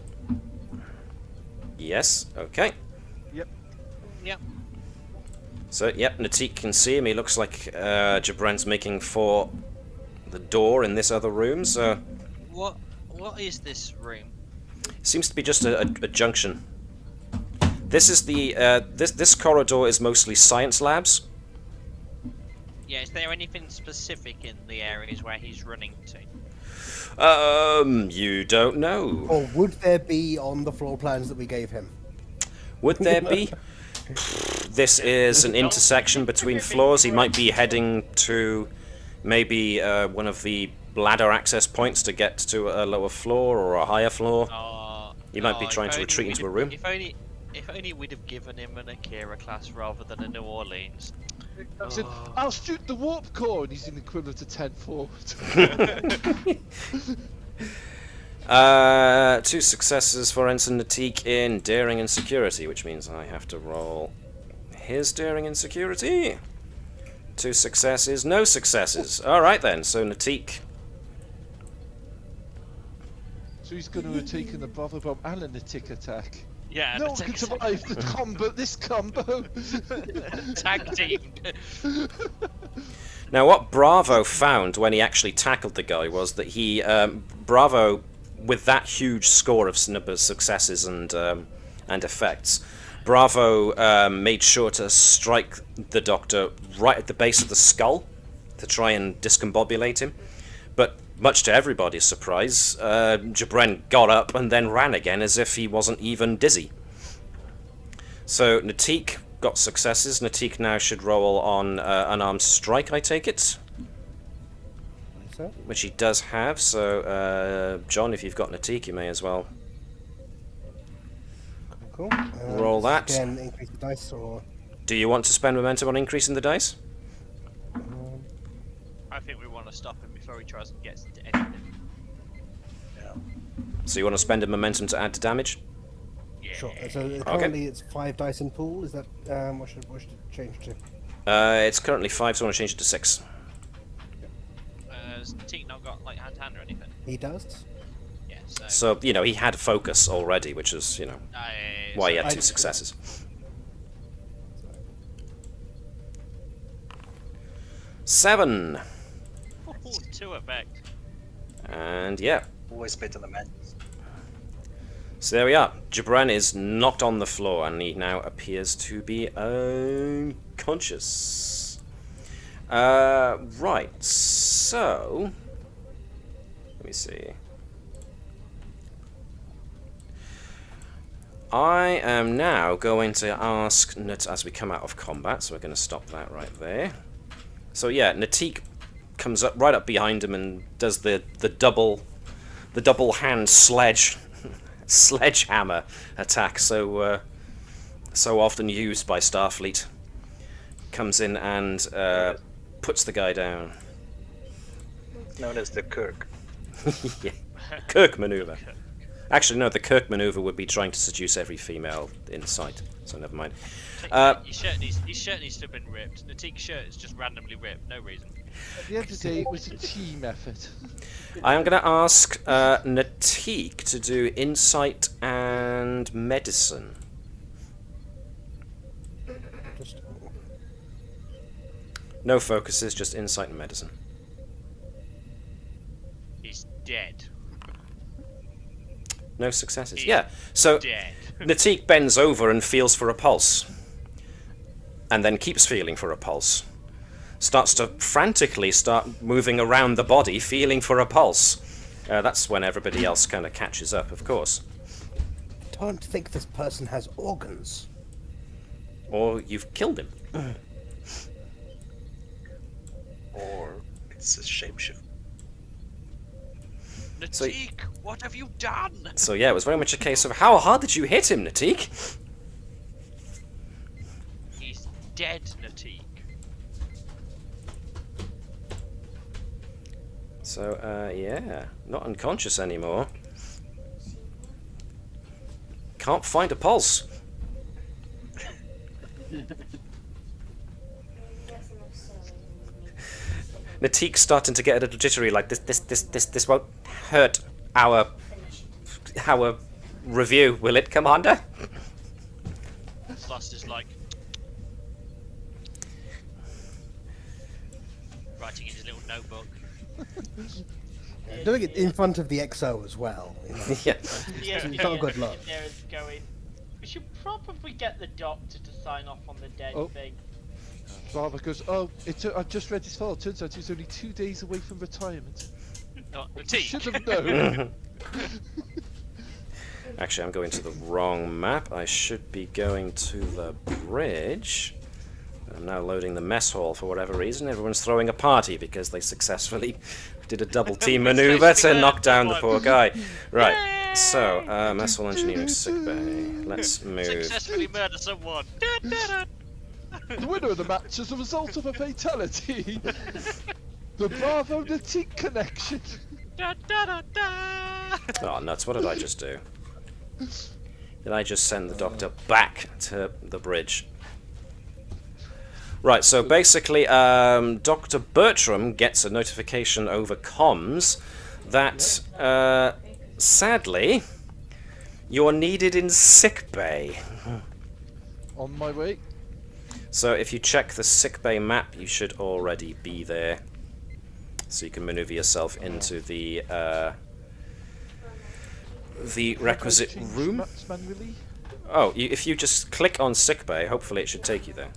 Yes, okay. Yep. Yep. So, yep, Natik can see him. He looks like Jabren's making for the door in this other room, so... What is this room? Seems to be just a junction. This is the... this corridor is mostly science labs. Yeah, is there anything specific in the areas where he's running to? You don't know. Or would there be on the floor plans that we gave him? Would there be? This is an intersection between floors. He might be heading to maybe one of the ladder access points to get to a lower floor or a higher floor. He might be trying to retreat into a room. If only we'd have given him an Akira class rather than a New Orleans. I said, I'll shoot the warp core, and he's in the equivalent to 10 forward. 2 successes for Ensign Natik in Daring and Security, which means I have to roll his Daring and Security. 2 successes, no successes. Alright then, so Natik. So he's going to have taken the Bravo Bomb and a Natik attack. Yeah, no one can survive the combo, this combo. Tag team. Now, what Bravo found when he actually tackled the guy was that he, Bravo, with that huge score of successes and effects, Bravo made sure to strike the Doctor right at the base of the skull to try and discombobulate him. But much to everybody's surprise, Jabren got up and then ran again as if he wasn't even dizzy. So Natik got successes. Natik now should roll on unarmed strike, I take it. Which he does have, so John, if you've got Natik, you may as well Cool. roll that. Again, increase the dice, or... Do you want to spend momentum on increasing the dice? I think we want to stop him before he tries and gets into anything. Yeah. So you want to spend a momentum to add to damage? Yeah. Sure. So currently it's 5 dice in pool. Is that what should it change to? It's currently 5, so I want to change it to 6. Has Natik not got like hand or anything? He does. Yeah. So, you know, he had focus already, which is, you know, why he had 2 successes. Seven. 2 effect. And yeah. Always better than man. So there we are. Jabren is knocked on the floor and he now appears to be unconscious. Right, so let me see. I am now going to ask as we come out of combat, so we're going to stop that right there. So yeah, Natik comes up right up behind him and does the double hand sledgehammer attack so often used by Starfleet. Comes in and puts the guy down. Known as the Kirk. Yeah. Kirk maneuver. Actually, no, the Kirk maneuver would be trying to seduce every female in sight, so never mind. His shirt needs to have been ripped. Natik's shirt is just randomly ripped, no reason. At the end of the day, it was a team effort. I am going to ask Natik to do insight and medicine. No focuses, just insight and medicine. He's dead. No successes. He's yeah. So dead. Natik bends over and feels for a pulse. And then keeps feeling for a pulse. Starts to frantically start moving around the body, feeling for a pulse. That's when everybody else kind of catches up, of course. Don't think this person has organs. Or you've killed him. Or it's a shapeshift. Natik, what have you done? So yeah, it was very much a case of how hard did you hit him, Natik? He's dead, Natik. So, yeah, not unconscious anymore. Can't find a pulse. Natik's starting to get a little jittery, like this won't hurt our review, will it, Commander? Lust is like writing in his little notebook. Doing it in front of the XO as well. You know. Yeah. It's not a good look. There is going. We should probably get the doctor to sign off on the dead thing. Bravo goes, oh, I've just read his file. Turns out he's only 2 days away from retirement. Not the Should teak. have known. Actually, I'm going to the wrong map. I should be going to the bridge. I'm now loading the mess hall for whatever reason. Everyone's throwing a party because they successfully did a double team maneuver to knock down the poor guy. Right, so, mess hall engineering sickbay. Let's move. Successfully murder someone. The winner of the match is a result of a fatality. The Bravo Natik connection. Oh, nuts, what did I just do? Did I just send the doctor back to the bridge? Right, so basically, Dr. Bertram gets a notification over comms that, sadly, you're needed in sickbay. On my way. So if you check the sickbay map, you should already be there. So you can maneuver yourself into the requisite room. Manually? Oh, if you just click on sickbay, hopefully it should take you there.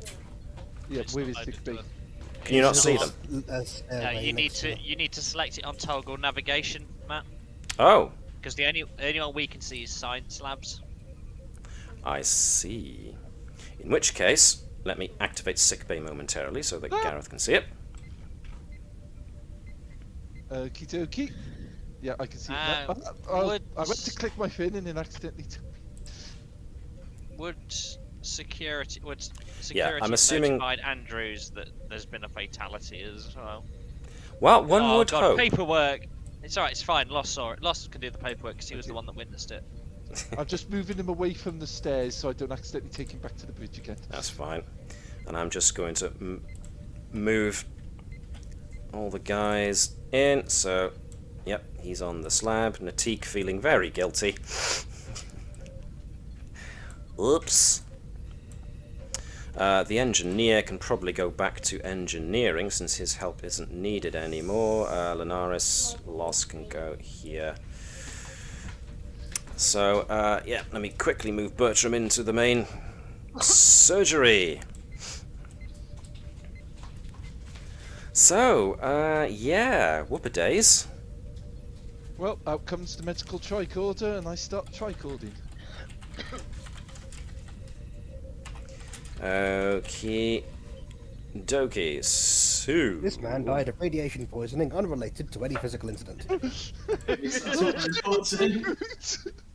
Yeah, where is sickbay? Can you not see them? No, you need to select it on toggle navigation, Matt. Oh, Because the only one we can see is science labs. I see. In which case, let me activate sickbay momentarily so that Gareth can see it. Okie dokie. Yeah, I can see it. would- I went to click my fin and then accidentally took me. Would security I'm assuming- notified Andrews that there's been a fatality as well? Well, one Oh would God, hope. paperwork. It's alright. It's fine. Lost saw it. Lost can do the paperwork because he was the one that witnessed it. I'm just moving him away from the stairs so I don't accidentally take him back to the bridge again. That's fine. And I'm just going to move all the guys in. So, yep, he's on the slab. Natik feeling very guilty. Oops. The engineer can probably go back to engineering since his help isn't needed anymore. Linares, Loss can go here. So, yeah, let me quickly move Bertram into the main surgery. So, yeah, whoopie days. Well, out comes the medical tricorder and I start tricording. Okie dokie. So, This man died of radiation poisoning unrelated to any physical incident. That's what the report's saying.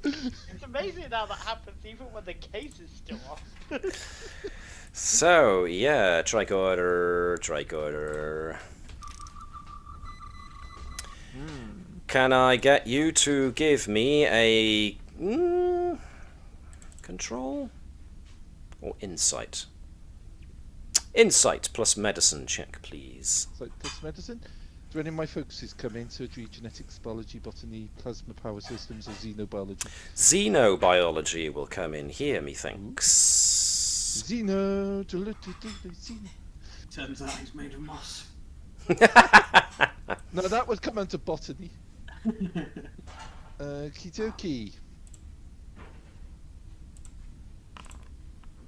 It's amazing how that happens even when the case is still off. so yeah, tricorder. Can I get you to give me a control or insight? Insight plus medicine check, please. So, plus medicine. Do any of my focuses come in? Surgery, genetics, biology, botany, plasma power systems, or xenobiology? Xenobiology will come in here, methinks. Xeno. Turns out he's made of moss. No, that would come under botany. Okie dokie.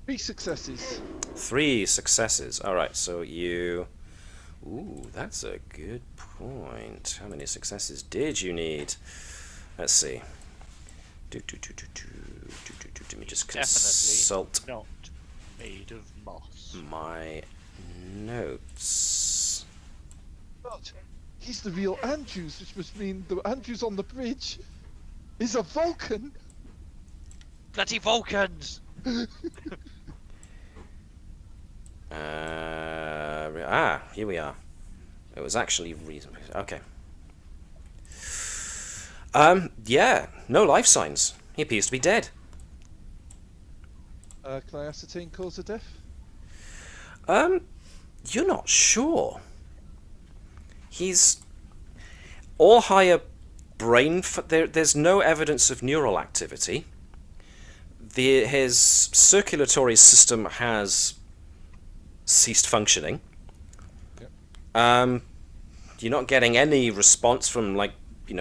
3 successes. 3 successes. Alright, so you... Ooh, that's a good point. How many successes did you need? Let's see. Let me just consult Not made of moss. my notes. But he's the real Andrews, which must mean the Andrews on the bridge is a Vulcan. Bloody Vulcans! Here we are. It was actually reasonable. Okay. Yeah, no life signs. He appears to be dead. Can I ascertain cause of death? You're not sure. He's all higher brain. There's no evidence of neural activity. His circulatory system has ceased functioning. Yep. You're not getting any response from, like,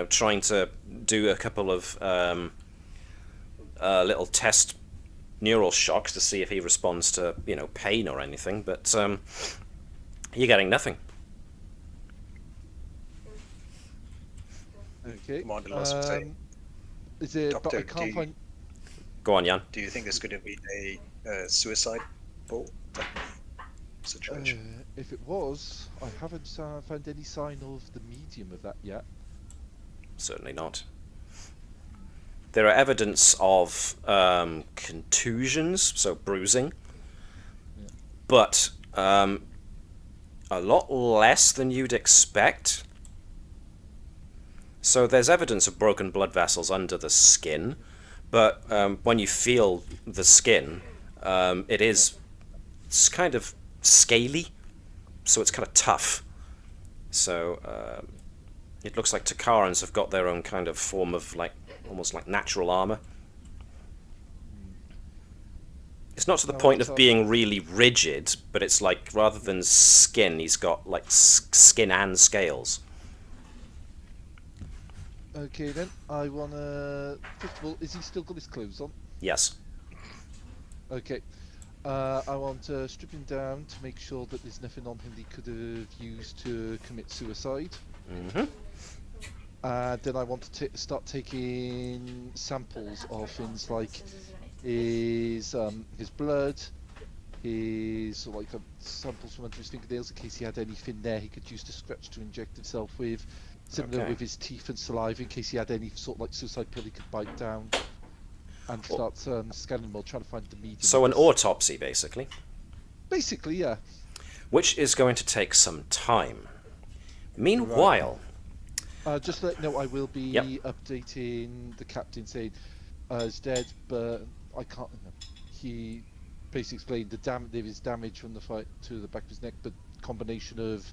trying to do a couple of little test neural shocks to see if he responds to, pain or anything, but you're getting nothing. Okay. Commander Loss would say, Is it? Doctor, But I can't find. Go on, Jan. do you think this could have been a suicide bolt type of situation? If it was, I haven't found any sign of the medium of that yet. Certainly not. There are evidence of contusions, so bruising, but a lot less than you'd expect. So there's evidence of broken blood vessels under the skin, but when you feel the skin, it's kind of scaly, so it's kind of tough. So it looks like Takarans have got their own kind of form of almost like natural armor. It's not to the point of being really rigid, but it's like rather than skin, he's got like skin and scales. Okay then, I wanna. First of all, is he still got his clothes on? Yes. Okay. I want to strip him down to make sure that there's nothing on him that he could have used to commit suicide. Mm-hmm. Then I want to start taking samples of things like his blood, his samples from under his fingernails in case he had anything there he could use to scratch to inject himself with. Similar with his teeth and saliva in case he had any sort of like suicide pill he could bite down. And start scanning them all, trying to find the medium. So an autopsy, basically. Basically, yeah. Which is going to take some time. Meanwhile... just to let you know, I will be updating the captain saying he's dead, but I can't... He basically explained there is damage from the fight to the back of his neck, but combination of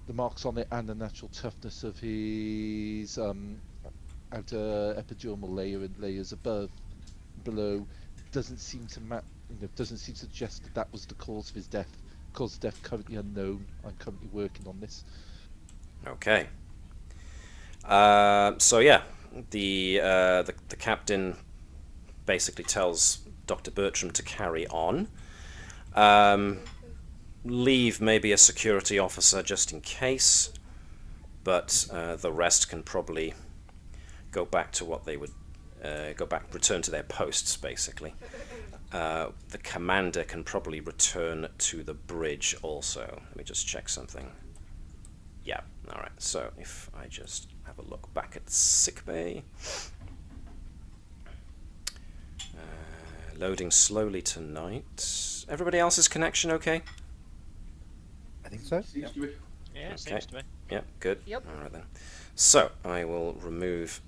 the marks on it and the natural toughness of his outer epidermal layer and layers below doesn't seem to doesn't seem to suggest that was the cause of his death. Cause of death currently unknown. I'm currently working on this. Okay. So yeah, the captain basically tells Dr. Bertram to carry on. Leave maybe a security officer just in case, but the rest can probably go back to what they would return to their posts, basically. The commander can probably return to the bridge also. Let me just check something. Yeah, alright, so if I just have a look back at sickbay. Loading slowly tonight. Everybody else's connection okay? I think so. Seems to be. Yeah, it seems to be. Yeah, good. Yep. Alright then. So, I will remove...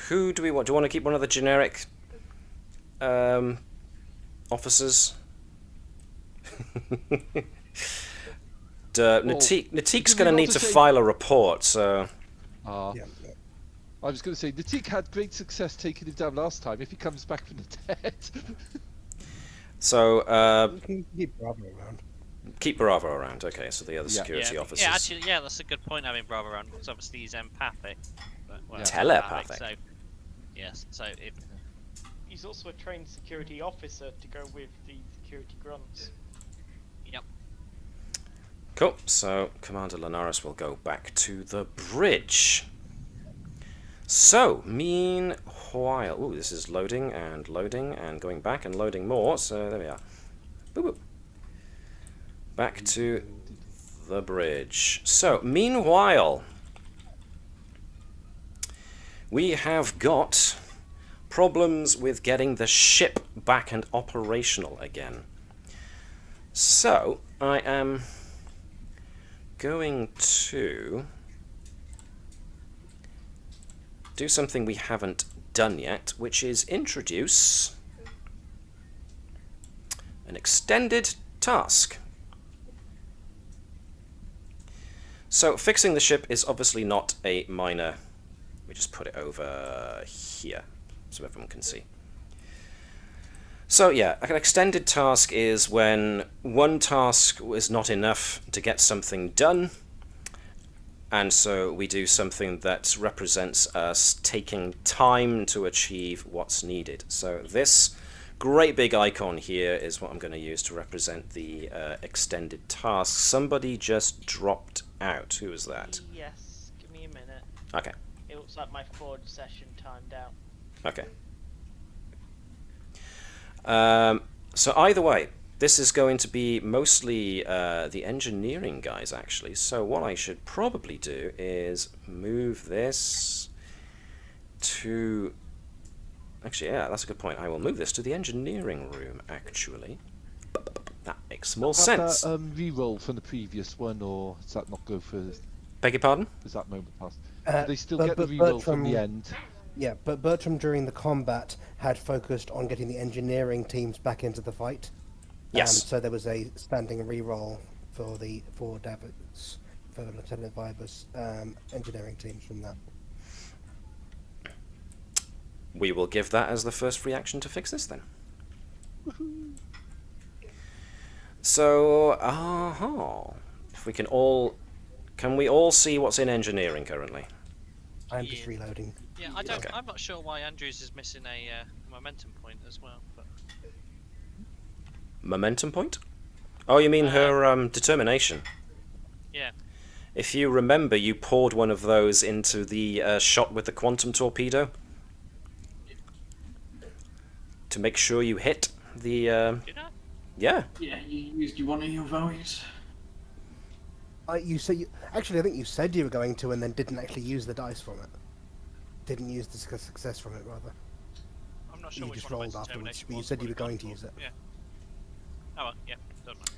who do we want? Do you want to keep one of the generic officers? Natik's going to need to file a report, so... I was going to say, Natik had great success taking him down last time if he comes back from the dead. So, Keep Bravo around. keep Bravo around. Okay, so the other security officers. Yeah, actually, that's a good point having Bravo around, because obviously he's empathic. But, Telepathic. So, yes, so if... He's also a trained security officer to go with the security grunts. Yep. Cool, so Commander Linares will go back to the bridge. So, meanwhile... Ooh, this is loading and going back and loading more, so there we are. Boop, boop. Back to the bridge. So, meanwhile, we have got problems with getting the ship back and operational again. So, I am going to do something we haven't done yet, which is introduce an extended task. So fixing the ship is obviously not a minor... We just put it over here so everyone can see. So yeah, an extended task is when one task is not enough to get something done, And so we do something that represents us taking time to achieve what's needed. So this great big icon here is what I'm going to use to represent the extended task. Somebody just dropped out. Who was that? Yes, give me a minute. Okay. It looks like my Forge session timed out. Okay. So either way, this is going to be mostly the engineering guys, actually. So what I should probably do is move this to... Actually, yeah, that's a good point. I will move this to the engineering room, actually. That makes more sense. That re-roll from the previous one, or does that not go for... Beg your pardon? Is that moment past? Do they still but- get the but re-roll from the Bertram- end? Yeah, but Bertram during the combat had focused on getting the engineering teams back into the fight. Yes. So there was a standing re-roll for David's, for Lieutenant Viber's engineering teams from that. We will give that as the first reaction to fix this then. So, if we can all... Can we all see what's in engineering currently? I'm just reloading. Yeah, I don't. Okay. I'm not sure why Andrews is missing a momentum point as well. But Momentum point? Oh, you mean her determination? yeah, If you remember, you poured one of those into the shot with the quantum torpedo to make sure you hit the... you know. Yeah. Yeah, you used one of your values. You say actually, I think you said you were going to, and then didn't actually use the dice from it. Didn't use the success from it, rather. I'm not sure You which just one of my rolled afterwards, determination but you was, said you what were going got to use for. it. Yeah. Oh well, yeah, doesn't matter.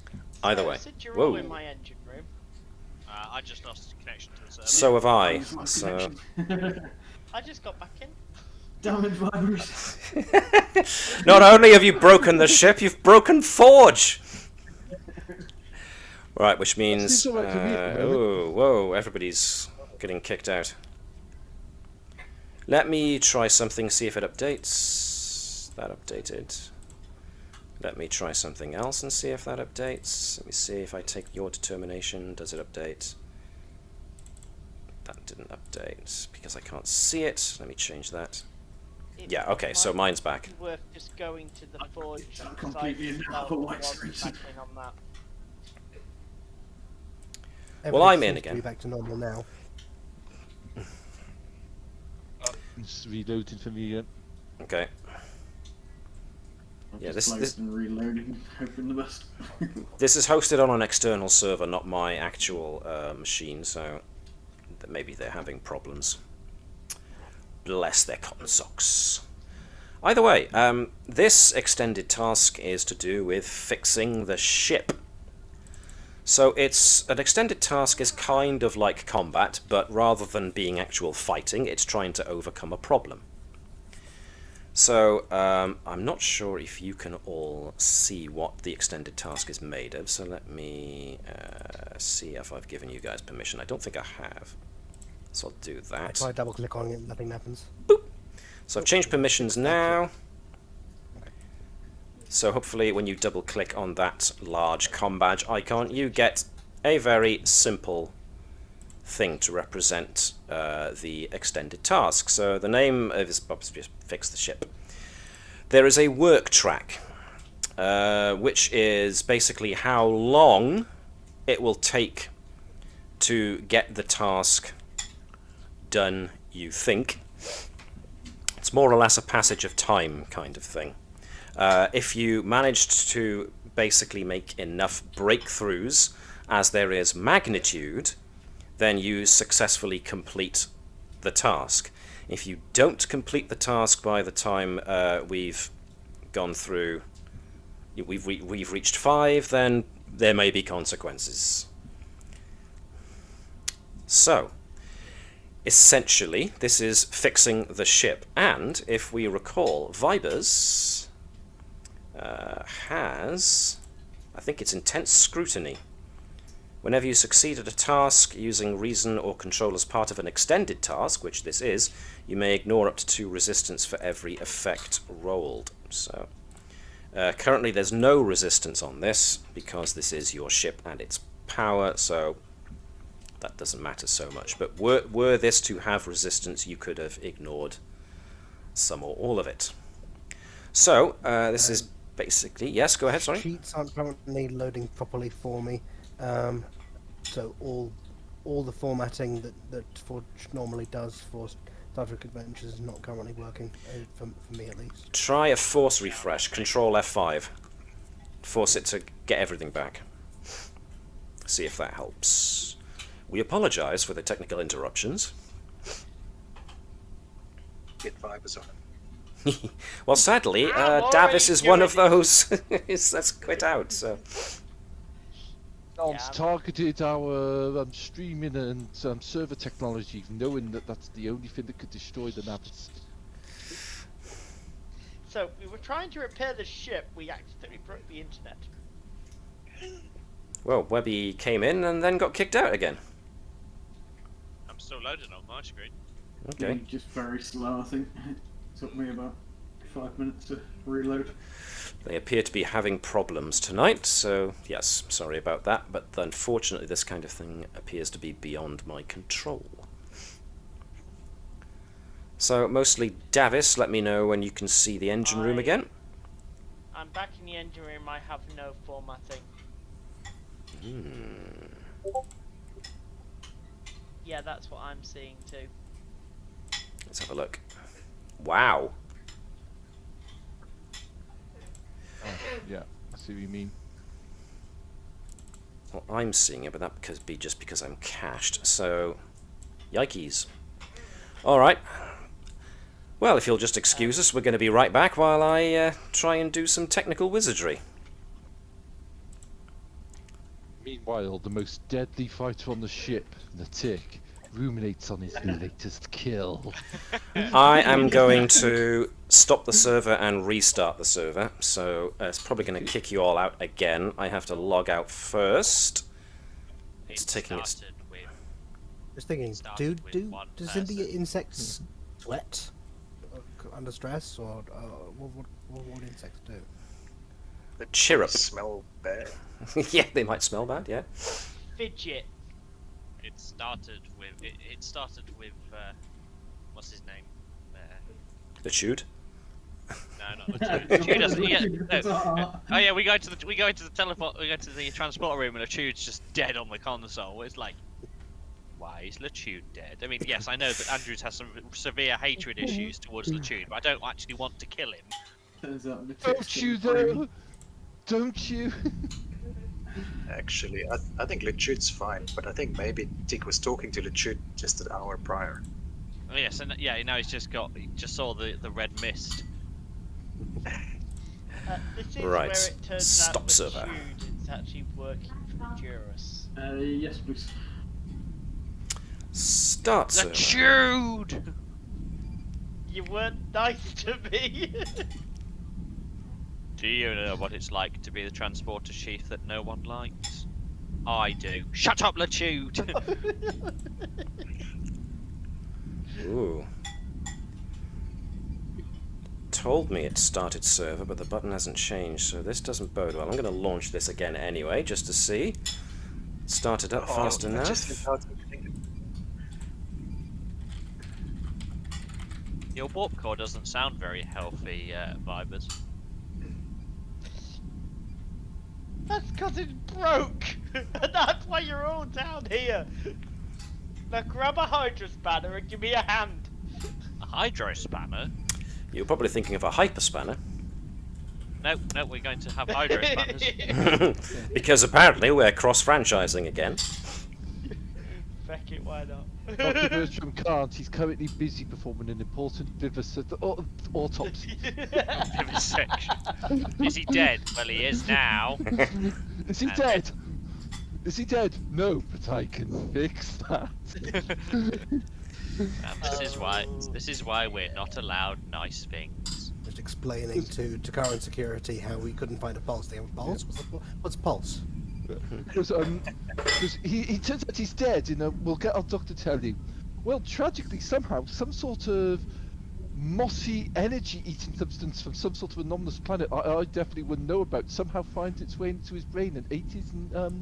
Either way. Since you're all Whoa. in my engine room, I just lost connection to the server. So have I. That was So... my connection. I just got back in. Damn it, virus. Not only have you broken the ship, you've broken Forge! Right, which means... seems alright to me at the moment. oh, whoa, everybody's getting kicked out. Let me try something, see if it updates. That updated. Let me try something else and see if that updates. Let me see if I take your determination. Does it update? That didn't update because I can't see it. Let me change that. It Yeah, okay, so might mine's back. be worth just going to the Forge. It's not because completely I in felt otherwise wasn't reason. back in on that. Well, I'm Everything in seems to again. be back to normal now. It's reloading for me again. Okay. I've Yeah, just this- closed and reloading, hoping the best. This is hosted on an external server, not my actual machine, so maybe they're having problems. Bless their cotton socks. Either way, this extended task is to do with fixing the ship. So it's an extended task is kind of like combat, but rather than being actual fighting, it's trying to overcome a problem. So I'm not sure if you can all see what the extended task is made of, so let me see if I've given you guys permission. I don't think I have, so I'll do that. If I double click on it, nothing happens. So I've changed permissions now. So hopefully when you double click on that large comm badge icon, you get a very simple thing to represent the extended task. So the name of this is Fix the Ship. There is a work track, which is basically how long it will take to get the task done, you think. It's more or less a passage of time kind of thing. If you managed to basically make enough breakthroughs as there is magnitude, then you successfully complete the task. If you don't complete the task by the time we've gone through, we've reached 5, then there may be consequences. So, essentially, this is fixing the ship, and if we recall, Vibers has, I think it's intense scrutiny. Whenever you succeed at a task using reason or control as part of an extended task, which this is, you may ignore up to 2 resistance for every effect rolled. So currently there's no resistance on this because this is your ship and its power, so that doesn't matter so much. But were this to have resistance, you could have ignored some or all of it. So, this is basically... Yes, go ahead, sorry. Sheets aren't currently loading properly for me. So all the formatting that Forge normally does for Star Trek Adventures is not currently working, for me at least. Try a force refresh. Control F5. Force it to get everything back. See if that helps. We apologise for the technical interruptions. Get vibes on it. Well, sadly, I'm Davis already is one of doing those that's quit out, so... It's targeted our streaming and server technology, knowing that that's the only thing that could destroy the Navis. So, we were trying to repair the ship, we accidentally broke the internet. Well, Webby came in and then got kicked out again. I'm still loading on my screen. Okay. Just very slow, I think. It took me about 5 minutes to reload. They appear to be having problems tonight, so yes, sorry about that, but unfortunately this kind of thing appears to be beyond my control. So, mostly Davis, let me know when you can see the engine room again. I'm back in the engine room, I have no formatting. Yeah, that's what I'm seeing too. Let's have a look. Wow. Yeah, I see what you mean. Well, I'm seeing it, but that could be just because I'm cached, so... Yikes. Alright. Well, if you'll just excuse us, we're going to be right back while I try and do some technical wizardry. Meanwhile, the most deadly fighter on the ship, the Tick, ruminates on his latest kill. I am going to stop the server and restart the server, so it's probably going to kick you all out again. I have to log out first. It's taking its... Just thinking, does the insects sweat under stress, or what insects do? The Chirrup. Smell bad. Yeah, they might smell bad, yeah. Fidget. It started with what's his name? The chewed? No, not the Chewd doesn't. Oh yeah, we go into the transport room and the Chewd's just dead on the console. It's like, why is Lechewd dead? I mean, yes, I know that Andrews has some severe hatred issues towards Lechewd, but I don't actually want to kill him. Don't you though? Don't you? Actually, I think Lechewd's fine, but I think maybe Tick was talking to Lechewd just an hour prior. Oh yes, and yeah, now he just saw the red mist. This is Right. where it turns Stop out server. Lechewd is actually working for Durus. Yes, please. Start server. Lechewd! You weren't nice to me. Do you know what it's like to be the transporter chief that no one likes? I do. Shut up, Lechewd! Ooh. Told me it started server, but the button hasn't changed, so this doesn't bode well. I'm going to launch this again anyway, just to see. Start it up fast I enough. just didn't know how to think it. Your warp core doesn't sound very healthy, Vibers. That's because it broke! And that's why you're all down here! Now grab a Hydra spanner and give me a hand! A hydro spanner? You're probably thinking of a hyper spanner. No, we're going to have hydro spanners. Because apparently we're cross-franchising again. Feck it, why not? Dr. Bertram can't. He's currently busy performing an important autopsy. Vivisection. Is he dead? Well, he is now. Is he dead? Is he dead? No, but I can fix that. This is why we're not allowed nice things. Just explaining to Takaran security how we couldn't find a pulse. They have a pulse? What's a pulse? Because he turns out he's dead. We'll get our doctor to tell you. Well, tragically, somehow, some sort of mossy energy-eating substance from some sort of anomalous planet I definitely wouldn't know about somehow finds its way into his brain and ate his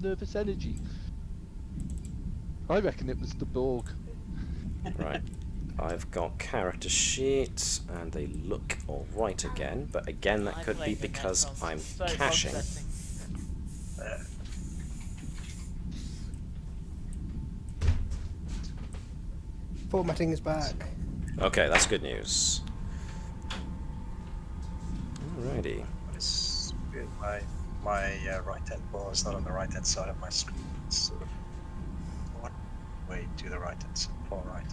nervous energy. I reckon it was the Borg. Right. I've got character sheets, and they look alright again, but again, that I could be blame the because Necrons. I'm So caching. upsetting. Formatting is back. Okay, that's good news. Alrighty. It's weird. My right-hand bar is not on the right-hand side of my screen. It's sort of one way to the right-hand side, far right.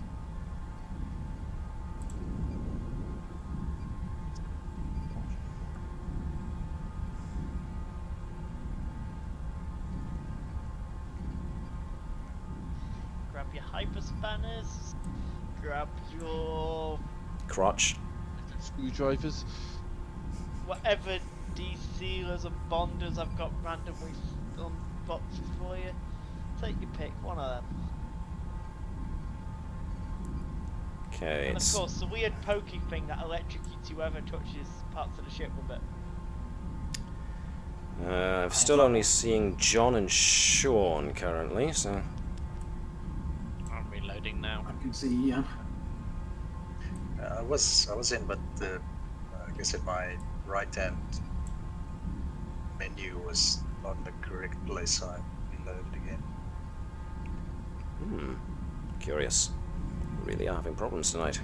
Grab your hyperspanners. Grab your Crotch. Screwdrivers. whatever de-sealers and bonders I've got randomly on boxes for you. Take your pick, one of them. Okay, And of it's course, the weird pokey thing that electrocutes whoever touches parts of the ship with it. I'm still only seeing John and Shaun currently, so I'm reloading now. I can see. I was in, but like I said, my right-hand menu was not in the correct place, so I reloaded again. curious. Really are having problems tonight.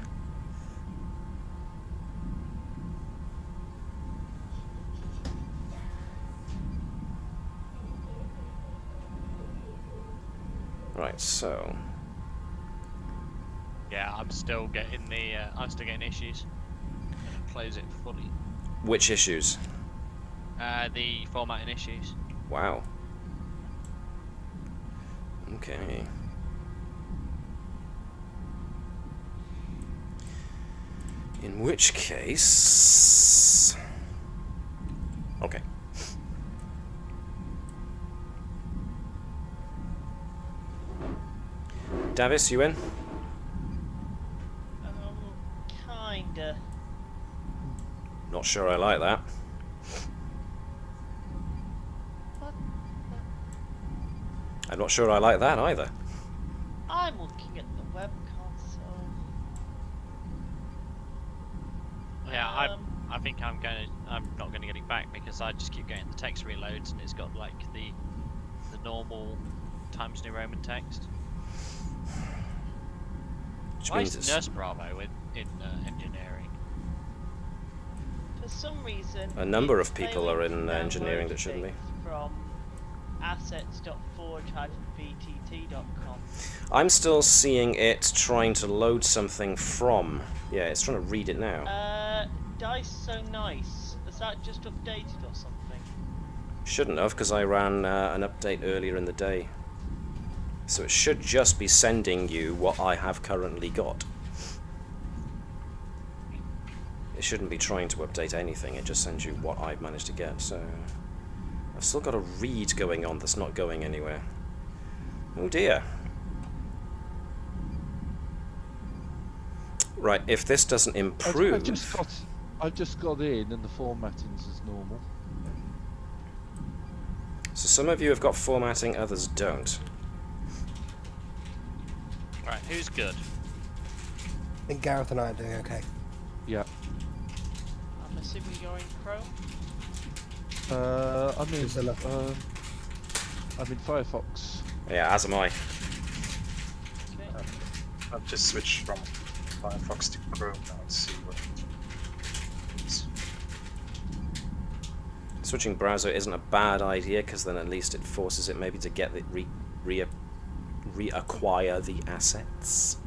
Right, so Yeah, I'm still getting issues. I'm gonna close it fully. which issues? The formatting issues. Wow. Okay. In which case... Okay. Davis, you in? Kinda. Not sure I like that. What? I'm not sure I like that either. I'm looking at the web console. Yeah, I think I'm not gonna get it back because I just keep getting the text reloads and it's got like the normal Times New Roman text. Which Why means is it's... Nurse Bravo in engineering? For some reason, A number it's of people failing are to in engineering download that shouldn't be. things from assets.forge-vtt.com. I'm still seeing it trying to load something from... Yeah, it's trying to read it now. Dice So Nice. Has that just updated or something? Shouldn't have, because I ran an update earlier in the day. So it should just be sending you what I have currently got. It shouldn't be trying to update anything, it just sends you what I've managed to get, so... I've still got a read going on that's not going anywhere. Oh dear. Right, if this doesn't improve... I've just got in and the formatting's as normal. So some of you have got formatting, others don't. Right, who's good? I think Gareth and I are doing okay. Yeah. I'm assuming you're in Chrome? I'm in Firefox. Yeah, as am I. Okay. I've just switched from Firefox to Chrome now and see what it is. Switching browser isn't a bad idea, because then at least it forces it maybe to get the reacquire the assets.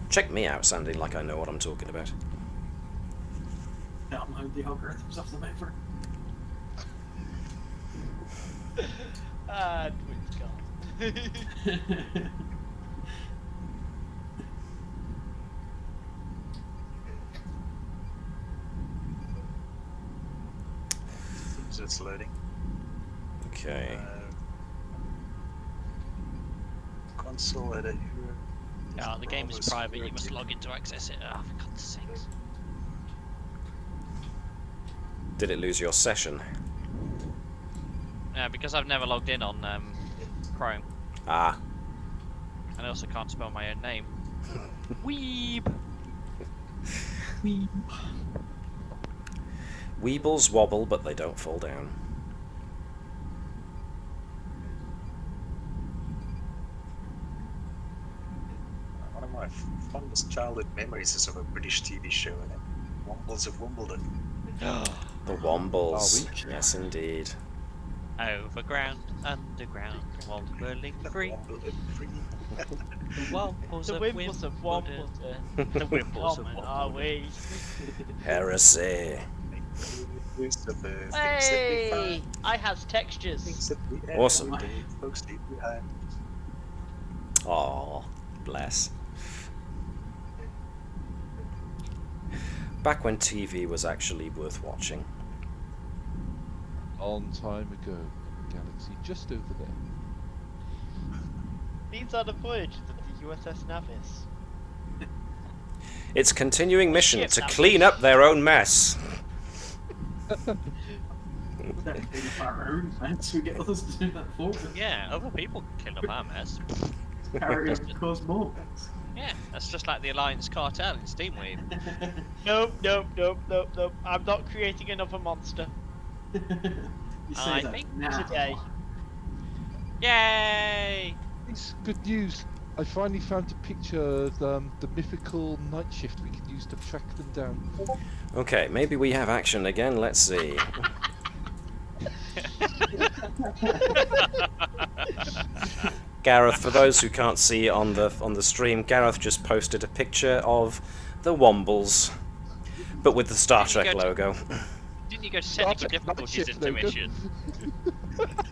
Check me out sounding like I know what I'm talking about. Download the algorithms off the paper. Twitch gone. So it's loading. Okay. Console editor. Oh, the game is private, you must log in to access it. Oh, for God's sakes. Did it lose your session? Because I've never logged in on Chrome. Ah. And I also can't spell my own name. Weeb! Weebles wobble, but they don't fall down. One of my fondest childhood memories is of a British TV show, Wombles of Wimbledon. The Wombles. Yes, indeed. Overground, underground, wobbling free. The Wombles The of Wimbles of Wimbledon. Wombles. The Wimbles of Common, are Wimbledon. we? Heresy. Use of the things that we Hey! find, I has textures. things that we have, Awesome. and the folks leave behind. Aw, bless. Back when TV was actually worth watching. Long time ago, galaxy just over there. These are the voyages of the USS Navis. Its continuing mission Shit, to that clean up their own mess. That clean up our own mess. We get others to do that for us. Yeah, other people can clean up our mess. Carry on and cause more mess. Yeah, that's just like the Alliance Cartel in Steamweave. Nope, nope, nope, nope, nope. I'm not creating another monster You say I that think now. today. Yay! It's good news. I finally found a picture of the mythical night shift we could use to track them down. Okay, maybe we have action again. Let's see. Gareth, for those who can't see on the stream, Gareth just posted a picture of the Wombles, but with the Star Didn't you Trek go to- logo. Didn't you go to technical Trek difficulties shift into logo. mission?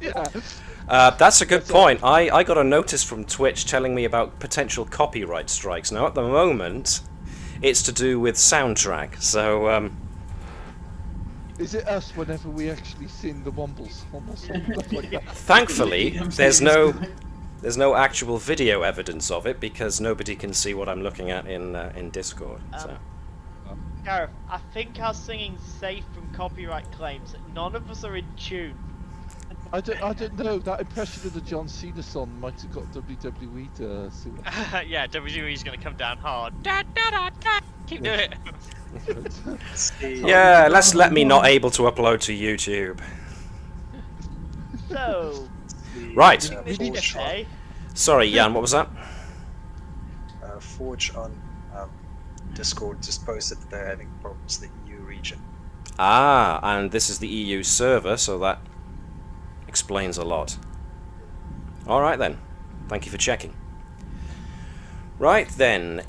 Yeah. That's a good point. I got a notice from Twitch telling me about potential copyright strikes. Now, at the moment, it's to do with soundtrack, so Is it us whenever we actually sing the Wombles on the song? Stuff like that? thankfully there's no actual video evidence of it because nobody can see what I'm looking at in Discord. So. Gareth, I think our singing's safe from copyright claims. None of us are in tune. I don't know. That impression of the John Cena song might have got WWE to sue us. Yeah, WWE's gonna come down hard. Da, da, da, da. Keep doing it. Yeah, let me not able to upload to YouTube. So, Right. Forge on, okay. Sorry, Jan, what was that? Forge on Discord just posted that they're having problems in the EU region. Ah, and this is the EU server, so that explains a lot. Alright then. Thank you for checking. Right then.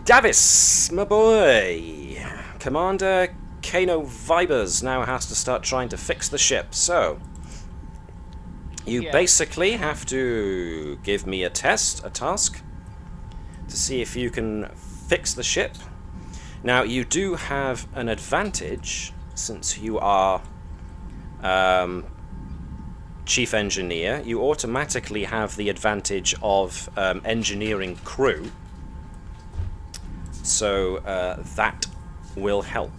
Davis, my boy. Commander Kano Vibers now has to start trying to fix the ship, so you Yeah. basically have to give me a task, to see if you can fix the ship. Now, you do have an advantage, since you are chief engineer. You automatically have the advantage of engineering crew, so that will help.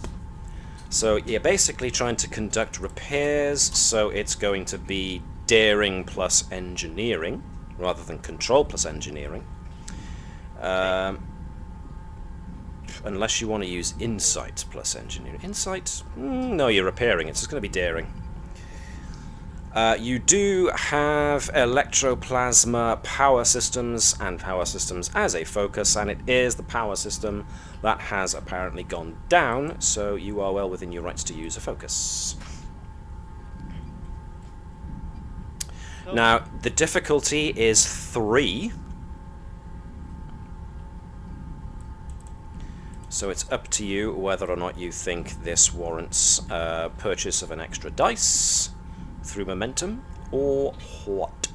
So you're basically trying to conduct repairs, so it's going to be daring plus engineering, rather than control plus engineering. Unless you want to use insight plus engineering. Insight? No, you're repairing it, so it's going to be daring. You do have electroplasma power systems and power systems as a focus, and it is the power system that has apparently gone down, so you are well within your rights to use a focus. Now, the difficulty is 3. So it's up to you whether or not you think this warrants purchase of an extra dice through momentum, or what?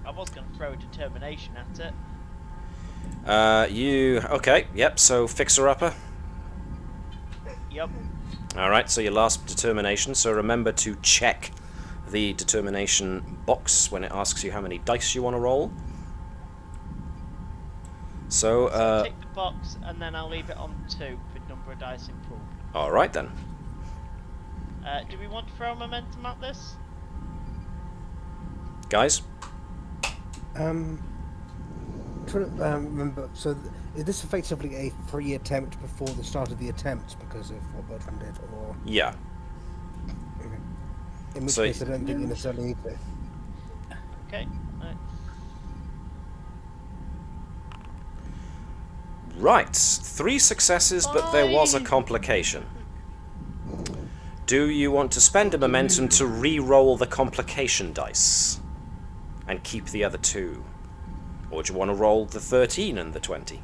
I was going to throw a determination at it. Okay, yep, so fixer-upper. Yep. Alright, so your last determination, so remember to check the determination box when it asks you how many dice you want to roll. So, So tick the box and then I'll leave it on 2 for number of dice in pool. alright then. Do we want to throw momentum at this? Guys? Trying to remember, so is this effectively a free attempt before the start of the attempt because of what Bertram did, or...? Yeah. Okay. In which So- case I don't think you necessarily need to. Okay. Right. Right. 3 successes, but there was a complication. Do you want to spend a momentum to re-roll the complication dice and keep the other 2? Or do you want to roll the 13 and the 20?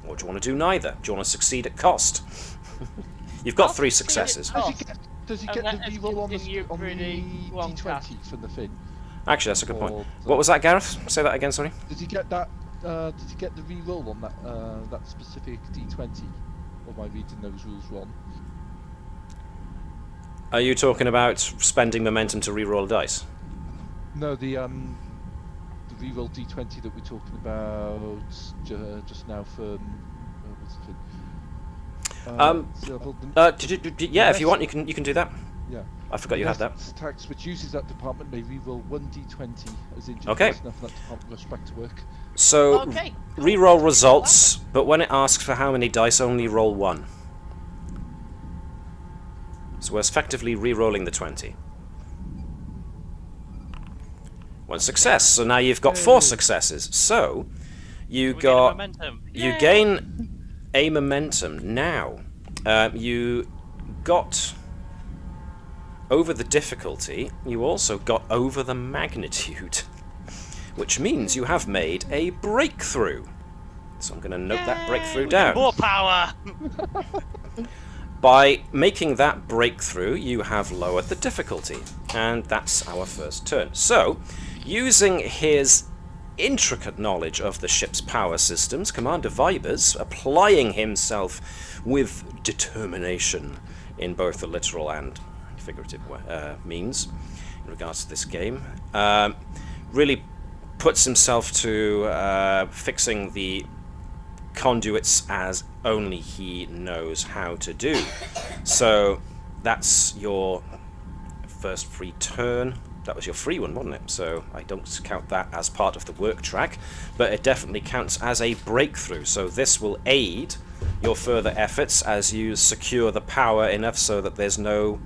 Or do you want to do neither? Do you want to succeed at cost? You've got 3 successes. Does he get the reroll on the D20 from the thing? Actually, that's a good point. What was that, Gareth? Say that again, sorry. Does he get that? Does he get the reroll on that specific D20? Or am I reading those rules wrong? Are you talking about spending momentum to re-roll dice? No, the reroll D20 that we're talking about just now for what's the thing? Yeah, if you want, you can do that. Yeah. I forgot you had that. Tax which uses that department may reroll 1d20 as injured Okay. enough for that department rush back to work. So, Okay. re-roll results, but when it asks for how many dice, only roll 1. So we're effectively re-rolling the 20. 1 success, so now you've got 4 successes. So, you We get a got... momentum. You Yay! gain a momentum. Now, you got over the difficulty, you also got over the magnitude, which means you have made a breakthrough. So I'm going to note that breakthrough down. More power! By making that breakthrough, you have lowered the difficulty, and that's our first turn. So, using his intricate knowledge of the ship's power systems, Commander Vibers, applying himself with determination in both the literal and figurative means in regards to this game, really puts himself to fixing the conduits as only he knows how to do. So that's your first free turn. That was your free one, wasn't it? So I don't count that as part of the work track, but it definitely counts as a breakthrough. So this will aid your further efforts as you secure the power enough so that there's no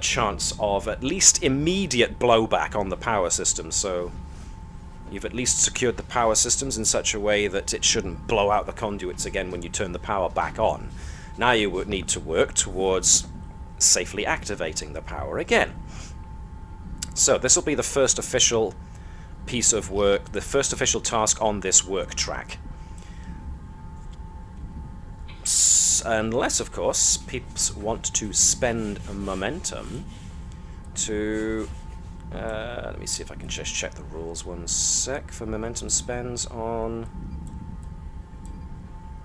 chance of at least immediate blowback on the power system. So you've at least secured the power systems in such a way that it shouldn't blow out the conduits again when you turn the power back on. Now you would need to work towards safely activating the power again. So this will be the first official piece of work, the first official task on this work track. Unless, of course, peeps want to spend momentum to... let me see if I can just check the rules 1 sec for momentum spends on...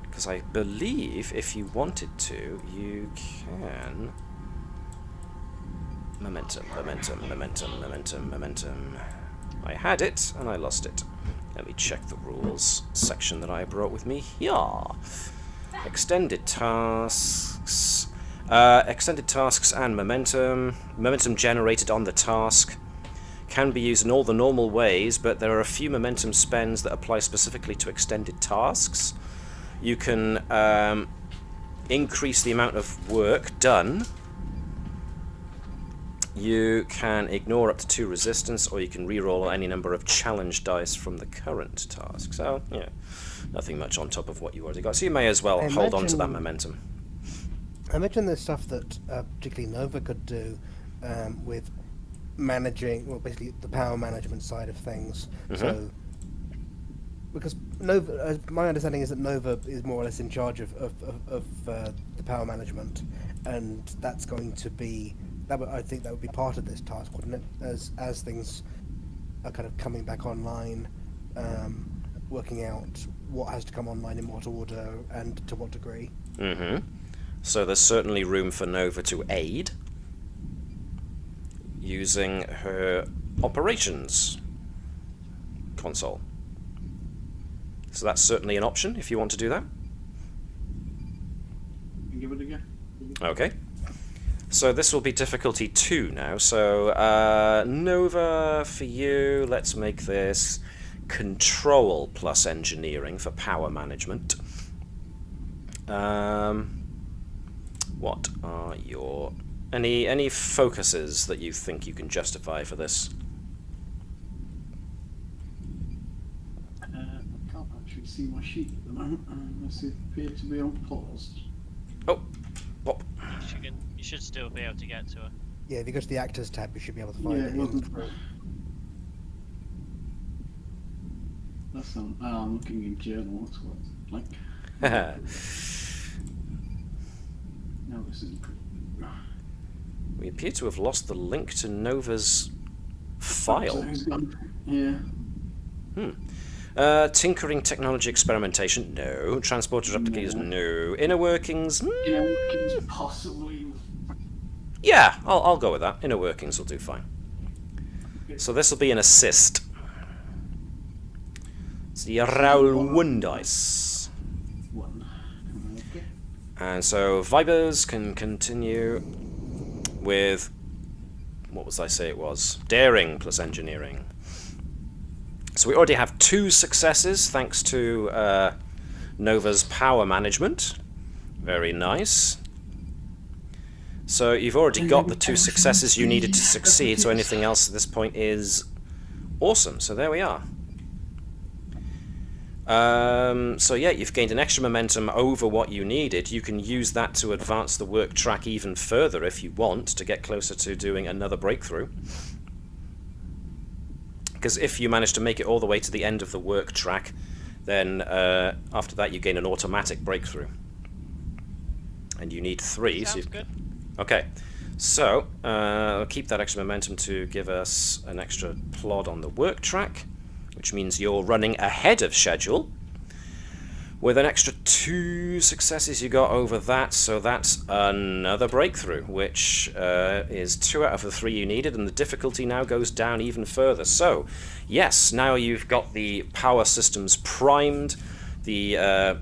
Because I believe if you wanted to, you can... Momentum. I had it, and I lost it. Let me check the rules section that I brought with me here. Extended tasks. Extended tasks and momentum. Momentum generated on the task can be used in all the normal ways, but there are a few momentum spends that apply specifically to extended tasks. You can increase the amount of work done. You can ignore up to 2 resistance, or you can reroll any number of challenge dice from the current task. So, yeah, nothing much on top of what you already got. So you may as well hold on to that momentum. I mentioned there's stuff that particularly Nova could do with managing, well, basically the power management side of things. So, because Nova, my understanding is that Nova is more or less in charge of the power management, and that's going to be... I think that would be part of this task, wouldn't it? As things are kind of coming back online, working out what has to come online in what order and to what degree. So there's certainly room for Nova to aid using her operations console. So that's certainly an option if you want to do that. Give it a go. Okay. So this will be difficulty 2 now. So Nova for you. Let's make this control plus engineering for power management. What are your any focuses that you think you can justify for this? I can't actually see my sheet at the moment unless it appears to be on pause. Oh, pop. You should still be able to get to it. Yeah, if you go to the actors tab, you should be able to find Yeah, it. it wasn't. That's I'm looking in journal. That's what it's like. No, this isn't. We appear to have lost the link to Nova's file. Yeah. Tinkering technology experimentation, no. Transporter replicators, no. Inner workings, Yeah, it's possibly. yeah, I'll go with that. Inner workings will do fine. So this will be an assist. So you roll 1 dice. 1. Okay. And so Vipers can continue with, what was I say it was? Daring plus engineering. So we already have 2 successes thanks to Nova's power management. Very nice. So you've already got the 2 successes you needed to succeed, so anything else at this point is awesome. So there we are. So yeah, you've gained an extra momentum over what you needed. You can use that to advance the work track even further if you want, to get closer to doing another breakthrough. Because if you manage to make it all the way to the end of the work track, then after that you gain an automatic breakthrough. And you need 3. Sounds so good. Okay, so I'll keep that extra momentum to give us an extra plod on the work track, which means you're running ahead of schedule. With an extra 2 successes you got over that, so that's another breakthrough, which is 2 out of the 3 you needed, and the difficulty now goes down even further. So, yes, now you've got the power systems primed, the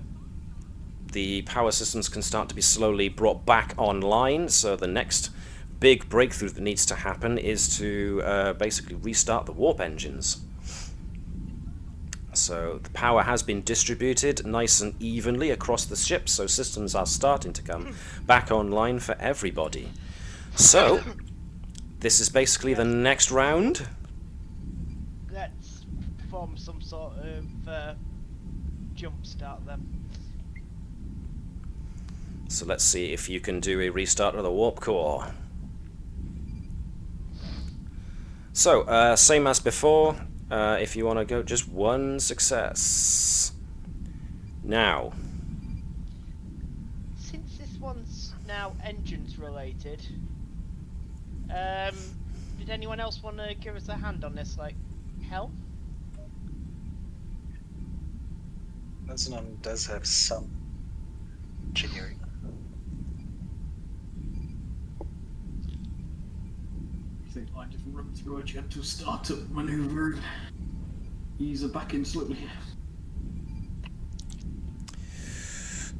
power systems can start to be slowly brought back online, so the next big breakthrough that needs to happen is to basically restart the warp engines. So the power has been distributed nice and evenly across the ship, so systems are starting to come back online for everybody. So, this is basically the next round. Let's form some sort of jump start then. So let's see if you can do a restart of the warp core. So, same as before. If you want to go, just 1 success. Now. Since this one's now engines related, did anyone else want to give us a hand on this, like Helm? Nazanon does have some engineering. I think I just run through a gentle startup maneuver and ease her back in slowly.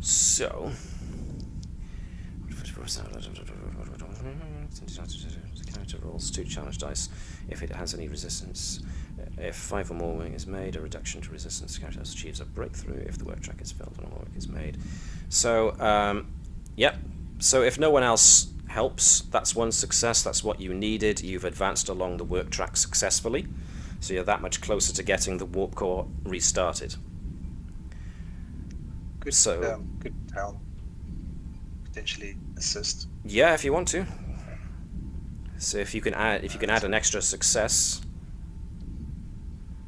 So. Character rolls 2 challenge dice if it has any resistance. If 5 or more work is made, a reduction to resistance, the character achieves a breakthrough. If the work track is filled and more work is made. So, yep. So if no one else helps, that's 1 success. That's what you needed. You've advanced along the work track successfully. So you're that much closer to getting the warp core restarted. Could Helm potentially assist? Yeah, if you want to. So if you can add an extra success,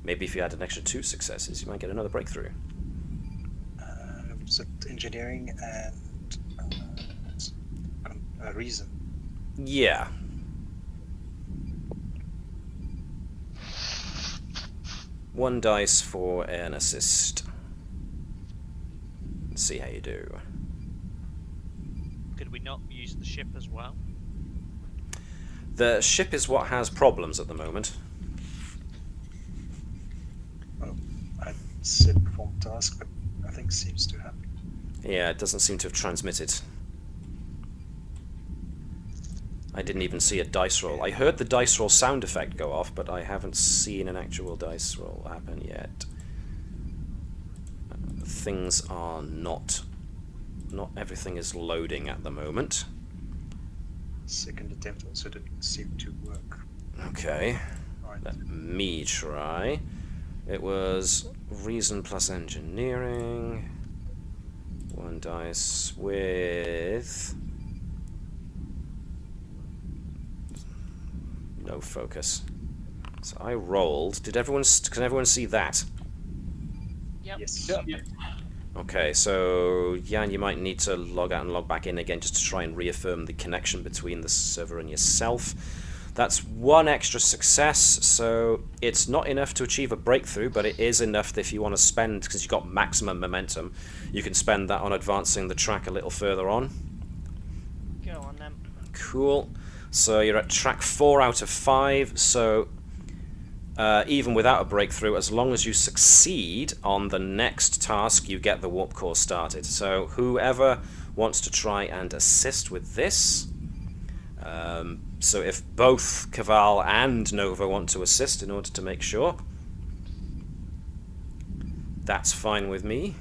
maybe if you add an extra 2 successes, you might get another breakthrough. So engineering and reason. Yeah. One dice for an assist. Let's see how you do. Could we not use the ship as well? The ship is what has problems at the moment. Well, I said perform task, but nothing seems to happen. Yeah, it doesn't seem to have transmitted. I didn't even see a dice roll. I heard the dice roll sound effect go off, but I haven't seen an actual dice roll happen yet. Things are not everything is loading at the moment. Second attempt also didn't seem to work. Okay, Right. let me try. It was reason plus engineering. 1 dice with no focus. So I rolled. Can everyone see that? Yep. Yes. Yep. Okay, so Jan, you might need to log out and log back in again just to try and reaffirm the connection between the server and yourself. That's 1 extra success, so it's not enough to achieve a breakthrough, but it is enough that if you want to spend, because you've got maximum momentum, you can spend that on advancing the track a little further on. Go on then. Cool. So you're at track 4 out of 5, so even without a breakthrough, as long as you succeed on the next task, you get the warp core started. So whoever wants to try and assist with this, so if both Keval and Nova want to assist in order to make sure, that's fine with me.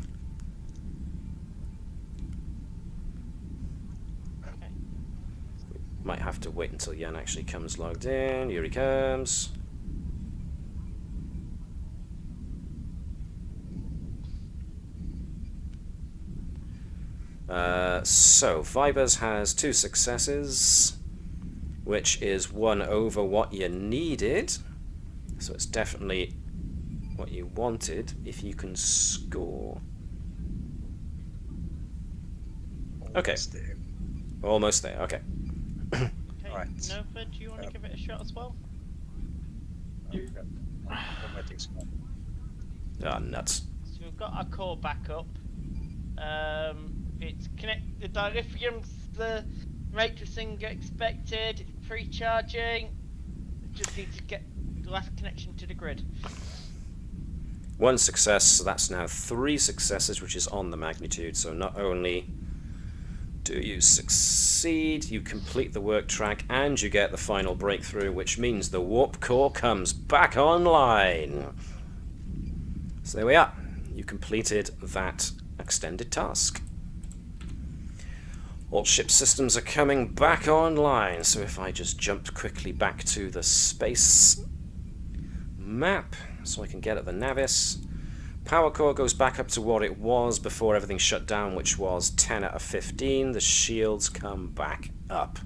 Okay. Might have to wait until Jan actually comes logged in. Here he comes. So Vibers has 2 successes, which is 1 over what you needed. So it's definitely what you wanted if you can score. Okay. Almost there. Almost there, okay. Okay. Right. Nova, do you want to give it a shot as well? Ah, nuts. So we've got our core back up. It's the dilithium's the matrixing expected. It's pre-charging. Just need to get the last connection to the grid. 1 success, so that's now 3 successes, which is on the magnitude. So not only do you succeed, you complete the work track, and you get the final breakthrough, which means the warp core comes back online. So there we are. You completed that extended task. All ship systems are coming back online, so if I just jumped quickly back to the space map so I can get at the Navis. Power core goes back up to what it was before everything shut down, which was 10 out of 15. The shields come back up.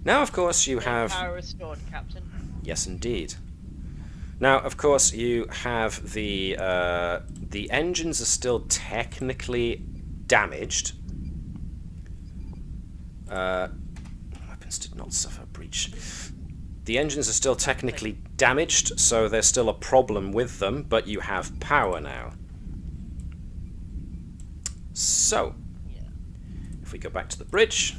Now, of course, you have... Power restored, Captain. Yes, indeed. Now, of course, you have the engines are still technically damaged. Weapons did not suffer breach. The engines are still technically damaged, so there's still a problem with them, but you have power now. So, Yeah. if we go back to the bridge...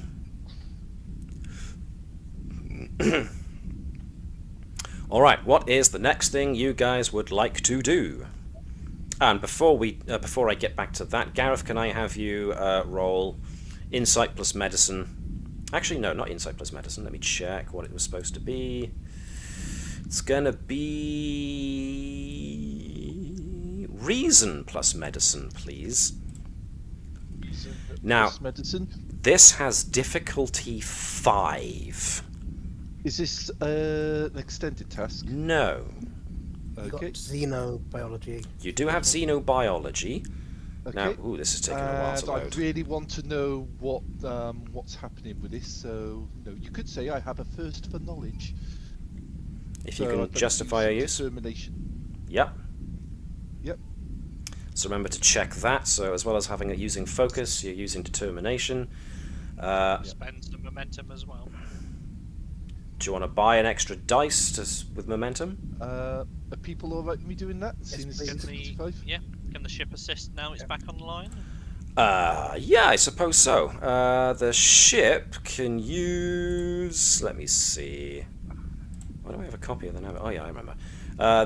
Alright, what is the next thing you guys would like to do? And before I get back to that, Gareth, can I have you roll Insight plus Medicine? Actually, no, not Insight plus Medicine. Let me check what it was supposed to be. It's gonna be Reason plus Medicine, please. Now, Medicine. this has difficulty 5. Is this an extended task? No. You've got Okay. xenobiology. You do have xenobiology. Okay. Now, ooh, this is taking a while to I load. really want to know what's happening with this. So, you could say I have a thirst for knowledge. If you So can I'd like to justify your use. determination. Yep. Yep. So remember to check that. So as well as having it using focus, you're using determination. Spend some momentum as well. Do you want to buy an extra dice with momentum? Are people alright with me doing that? Yes, Seeing as please. it's 75? Can the ship assist now it's back online? Yeah, I suppose so. The ship can use... Let me see. Why do I have a copy of the Navis? Oh yeah, I remember.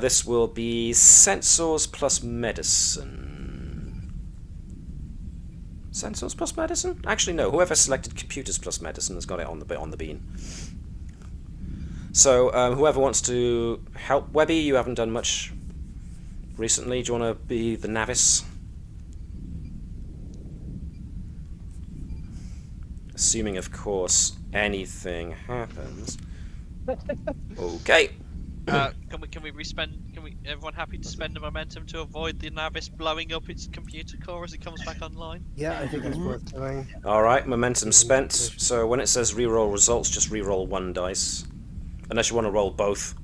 This will be sensors plus medicine. Sensors plus medicine? Actually, no. Whoever selected computers plus medicine has got it on the bean. So, whoever wants to help Webby, you haven't done much recently. Do you want to be the Navis? Assuming, of course, anything happens. Okay. Can we respend? Everyone happy to spend the momentum to avoid the Navis blowing up its computer core as it comes back online? Yeah, I think that's worth doing. Alright, momentum spent. So when it says reroll results, just reroll 1 dice. Unless you want to roll both.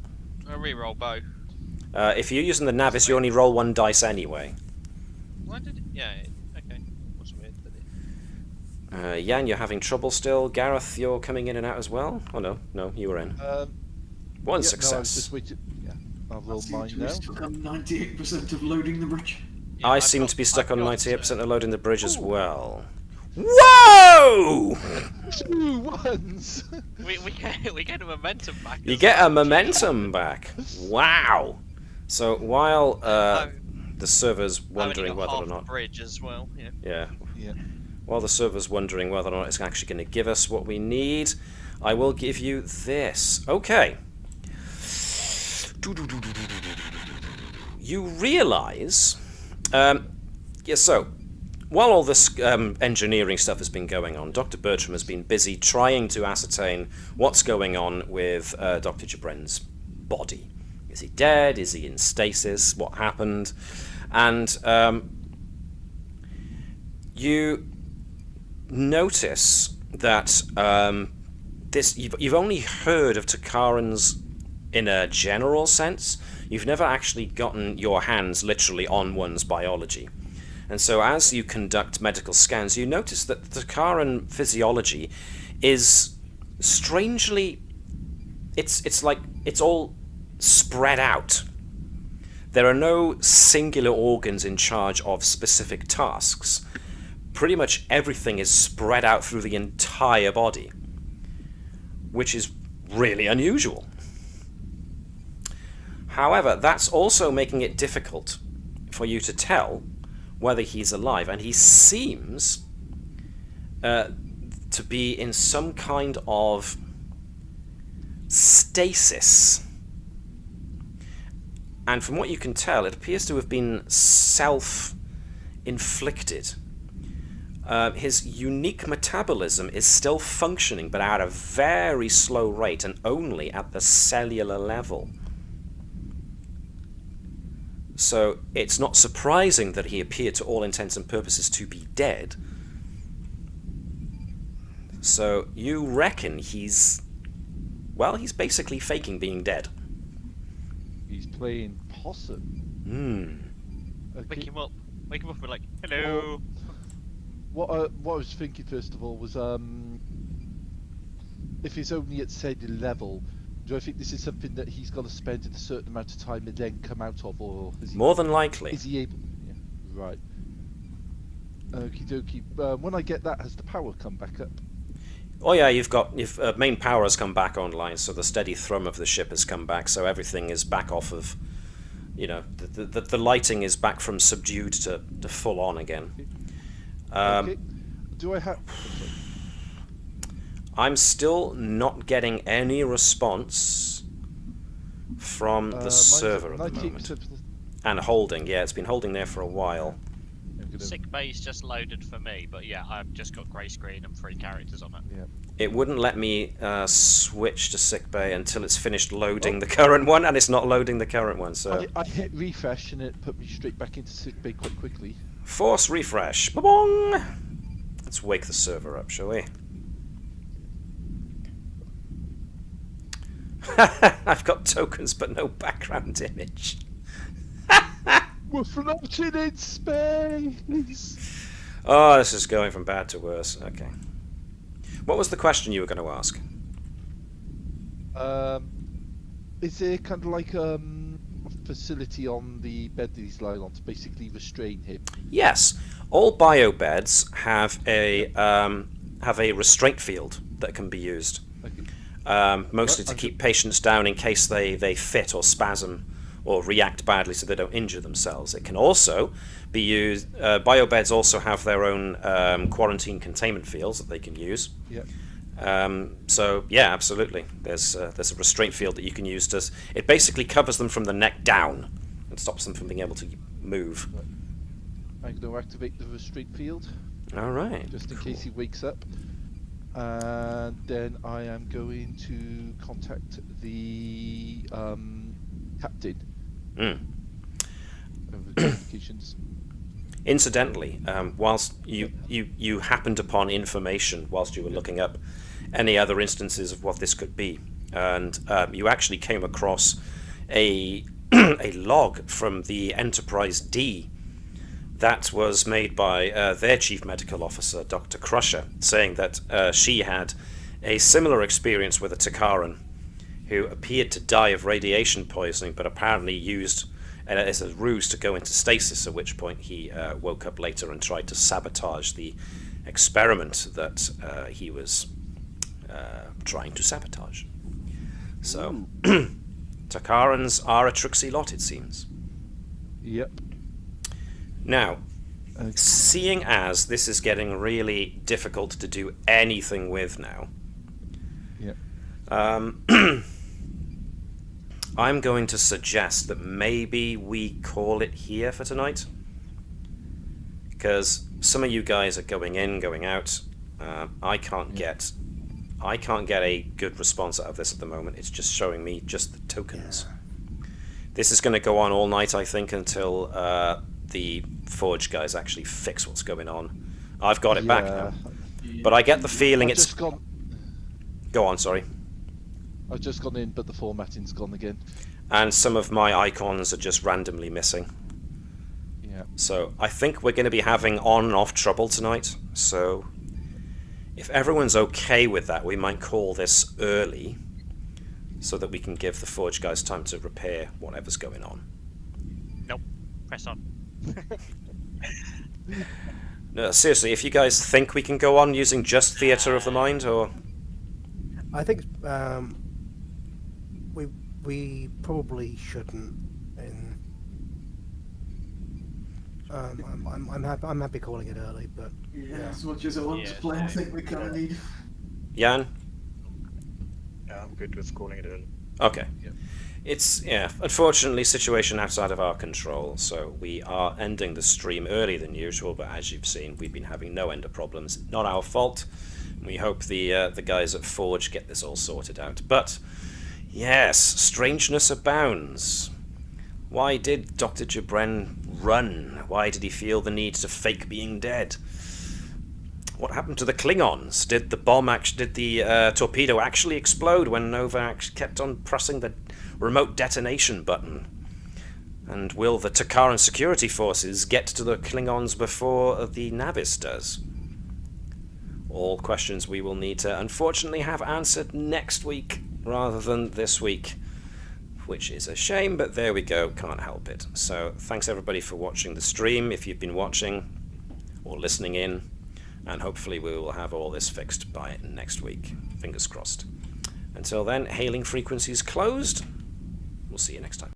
I'll reroll both. If you're using the Navis, you only roll 1 dice anyway. Why did it? Yeah, okay. What's weird? But Jan, you're having trouble still. Gareth, you're coming in and out as well? Oh no, you were in. One success. No, I was just waiting. Yeah, I'll roll mine now. We're stuck on 98% of loading the bridge. yeah, I I've seem got- to be stuck I've on got, 98% of loading the bridge as well. Whoa! 2 ones! We get a momentum back. You as get well. a momentum back. Wow. So while the server's I've only wondering got whether half or the not, bridge as well. Yeah. yeah, Yeah. while the server's wondering whether or not it's actually going to give us what we need, I will give you this. Okay. You realise, so while all this engineering stuff has been going on, Dr. Bertram has been busy trying to ascertain what's going on with Dr. Jabren's body. Is he dead? Is he in stasis? What happened? And you notice that you've only heard of Takarans in a general sense. You've never actually gotten your hands literally on one's biology. And so as you conduct medical scans, you notice that the Takaran physiology is strangely... It's like it's all spread out. There are no singular organs in charge of specific tasks. Pretty much everything is spread out through the entire body, which is really unusual. However, that's also making it difficult for you to tell whether he's alive, and he seems to be in some kind of stasis. And from what you can tell, it appears to have been self-inflicted. His unique metabolism is still functioning, but at a very slow rate and only at the cellular level. So it's not surprising that he appeared to all intents and purposes to be dead. So you reckon he's basically faking being dead. He's playing possum. Okay. Wake him up. Wake him up. We're like, hello. What I was thinking first of all was, if he's only at cellular level, do I think this is something that he's got to spend in a certain amount of time and then come out of, or is he, More than likely. is he able? Yeah, right. Okie dokie. When I get that, has the power come back up? Oh yeah, you've main power has come back online, so the steady thrum of the ship has come back, so everything is back off of, the lighting is back from subdued to full on again. Okay. Do I have? I'm still not getting any response from the Mine's server at at the moment. 98%. And holding, yeah, it's been holding there for a while. Sick bay's just loaded for me, but yeah, I've just got grey screen and 3 characters on it. Yeah. It wouldn't let me switch to sickbay until it's finished loading the current one, and it's not loading the current one, so... I hit refresh and it put me straight back into sickbay quite quickly. Force refresh. Ba-bong! Let's wake the server up, shall we? I've got tokens, but no background image. We're floating in space! Oh, this is going from bad to worse. Okay. What was the question you were going to ask? Is there kind of like a facility on the bed that he's lying on to basically restrain him? Yes. All biobeds have a restraint field that can be used. Okay. Mostly to keep patients down in case they fit or spasm or react badly so they don't injure themselves. It can also be used. Biobeds also have their own quarantine containment fields that they can use. Yep. So yeah, absolutely. There's a restraint field that you can use to. It basically covers them from the neck down and stops them from being able to move. I'm going to activate the restraint field. All right. Just in case he wakes up. And then I am going to contact the captain. Over communications. Incidentally, whilst you happened upon information whilst you were looking up any other instances of what this could be, and you actually came across a a log from the Enterprise D that was made by their chief medical officer, Dr. Crusher, saying that she had a similar experience with a Takaran who appeared to die of radiation poisoning, but apparently used as a ruse to go into stasis, at which point he woke up later and tried to sabotage the experiment that he was trying to sabotage. So, Takarans are a tricksy lot, it seems. Yep. Now, seeing as this is getting really difficult to do anything with now, Yep. I'm going to suggest that maybe we call it here for tonight, because some of you guys are going in, going out. I can't get a good response out of this at the moment. It's just showing me just the tokens. Yeah. This is going to go on all night, I think, until the Forge guys actually fix what's going on. I've got it back now, but I get the feeling it's. Go on, sorry. I've just gone in, but the formatting's gone again. And some of my icons are just randomly missing. Yeah. So I think we're going to be having on and off trouble tonight. So if everyone's okay with that, we might call this early so that we can give the Forge guys time to repair whatever's going on. Nope. Press on. No, seriously, if you guys think we can go on using just Theatre of the Mind, or... I think we probably shouldn't. I'm happy calling it early, but yeah, as much as I want to play, I think we kind of need. Jan? Yeah, I'm good with calling it early. Okay. Yep. It's, unfortunately, situation outside of our control, so we are ending the stream earlier than usual, but as you've seen, we've been having no end of problems. Not our fault. We hope the guys at Forge get this all sorted out. But, yes, strangeness abounds. Why did Dr. Jabren run? Why did he feel the need to fake being dead? What happened to the Klingons? Did the torpedo actually explode when Nova kept on pressing the remote detonation button? And will the Takaran security forces get to the Klingons before the Navis does? All questions we will need to, unfortunately, have answered next week rather than this week, which is a shame, but there we go, can't help it. So thanks everybody for watching the stream, if you've been watching or listening in, and hopefully we will have all this fixed by next week. Fingers crossed. Until then, hailing frequencies closed. We'll see you next time.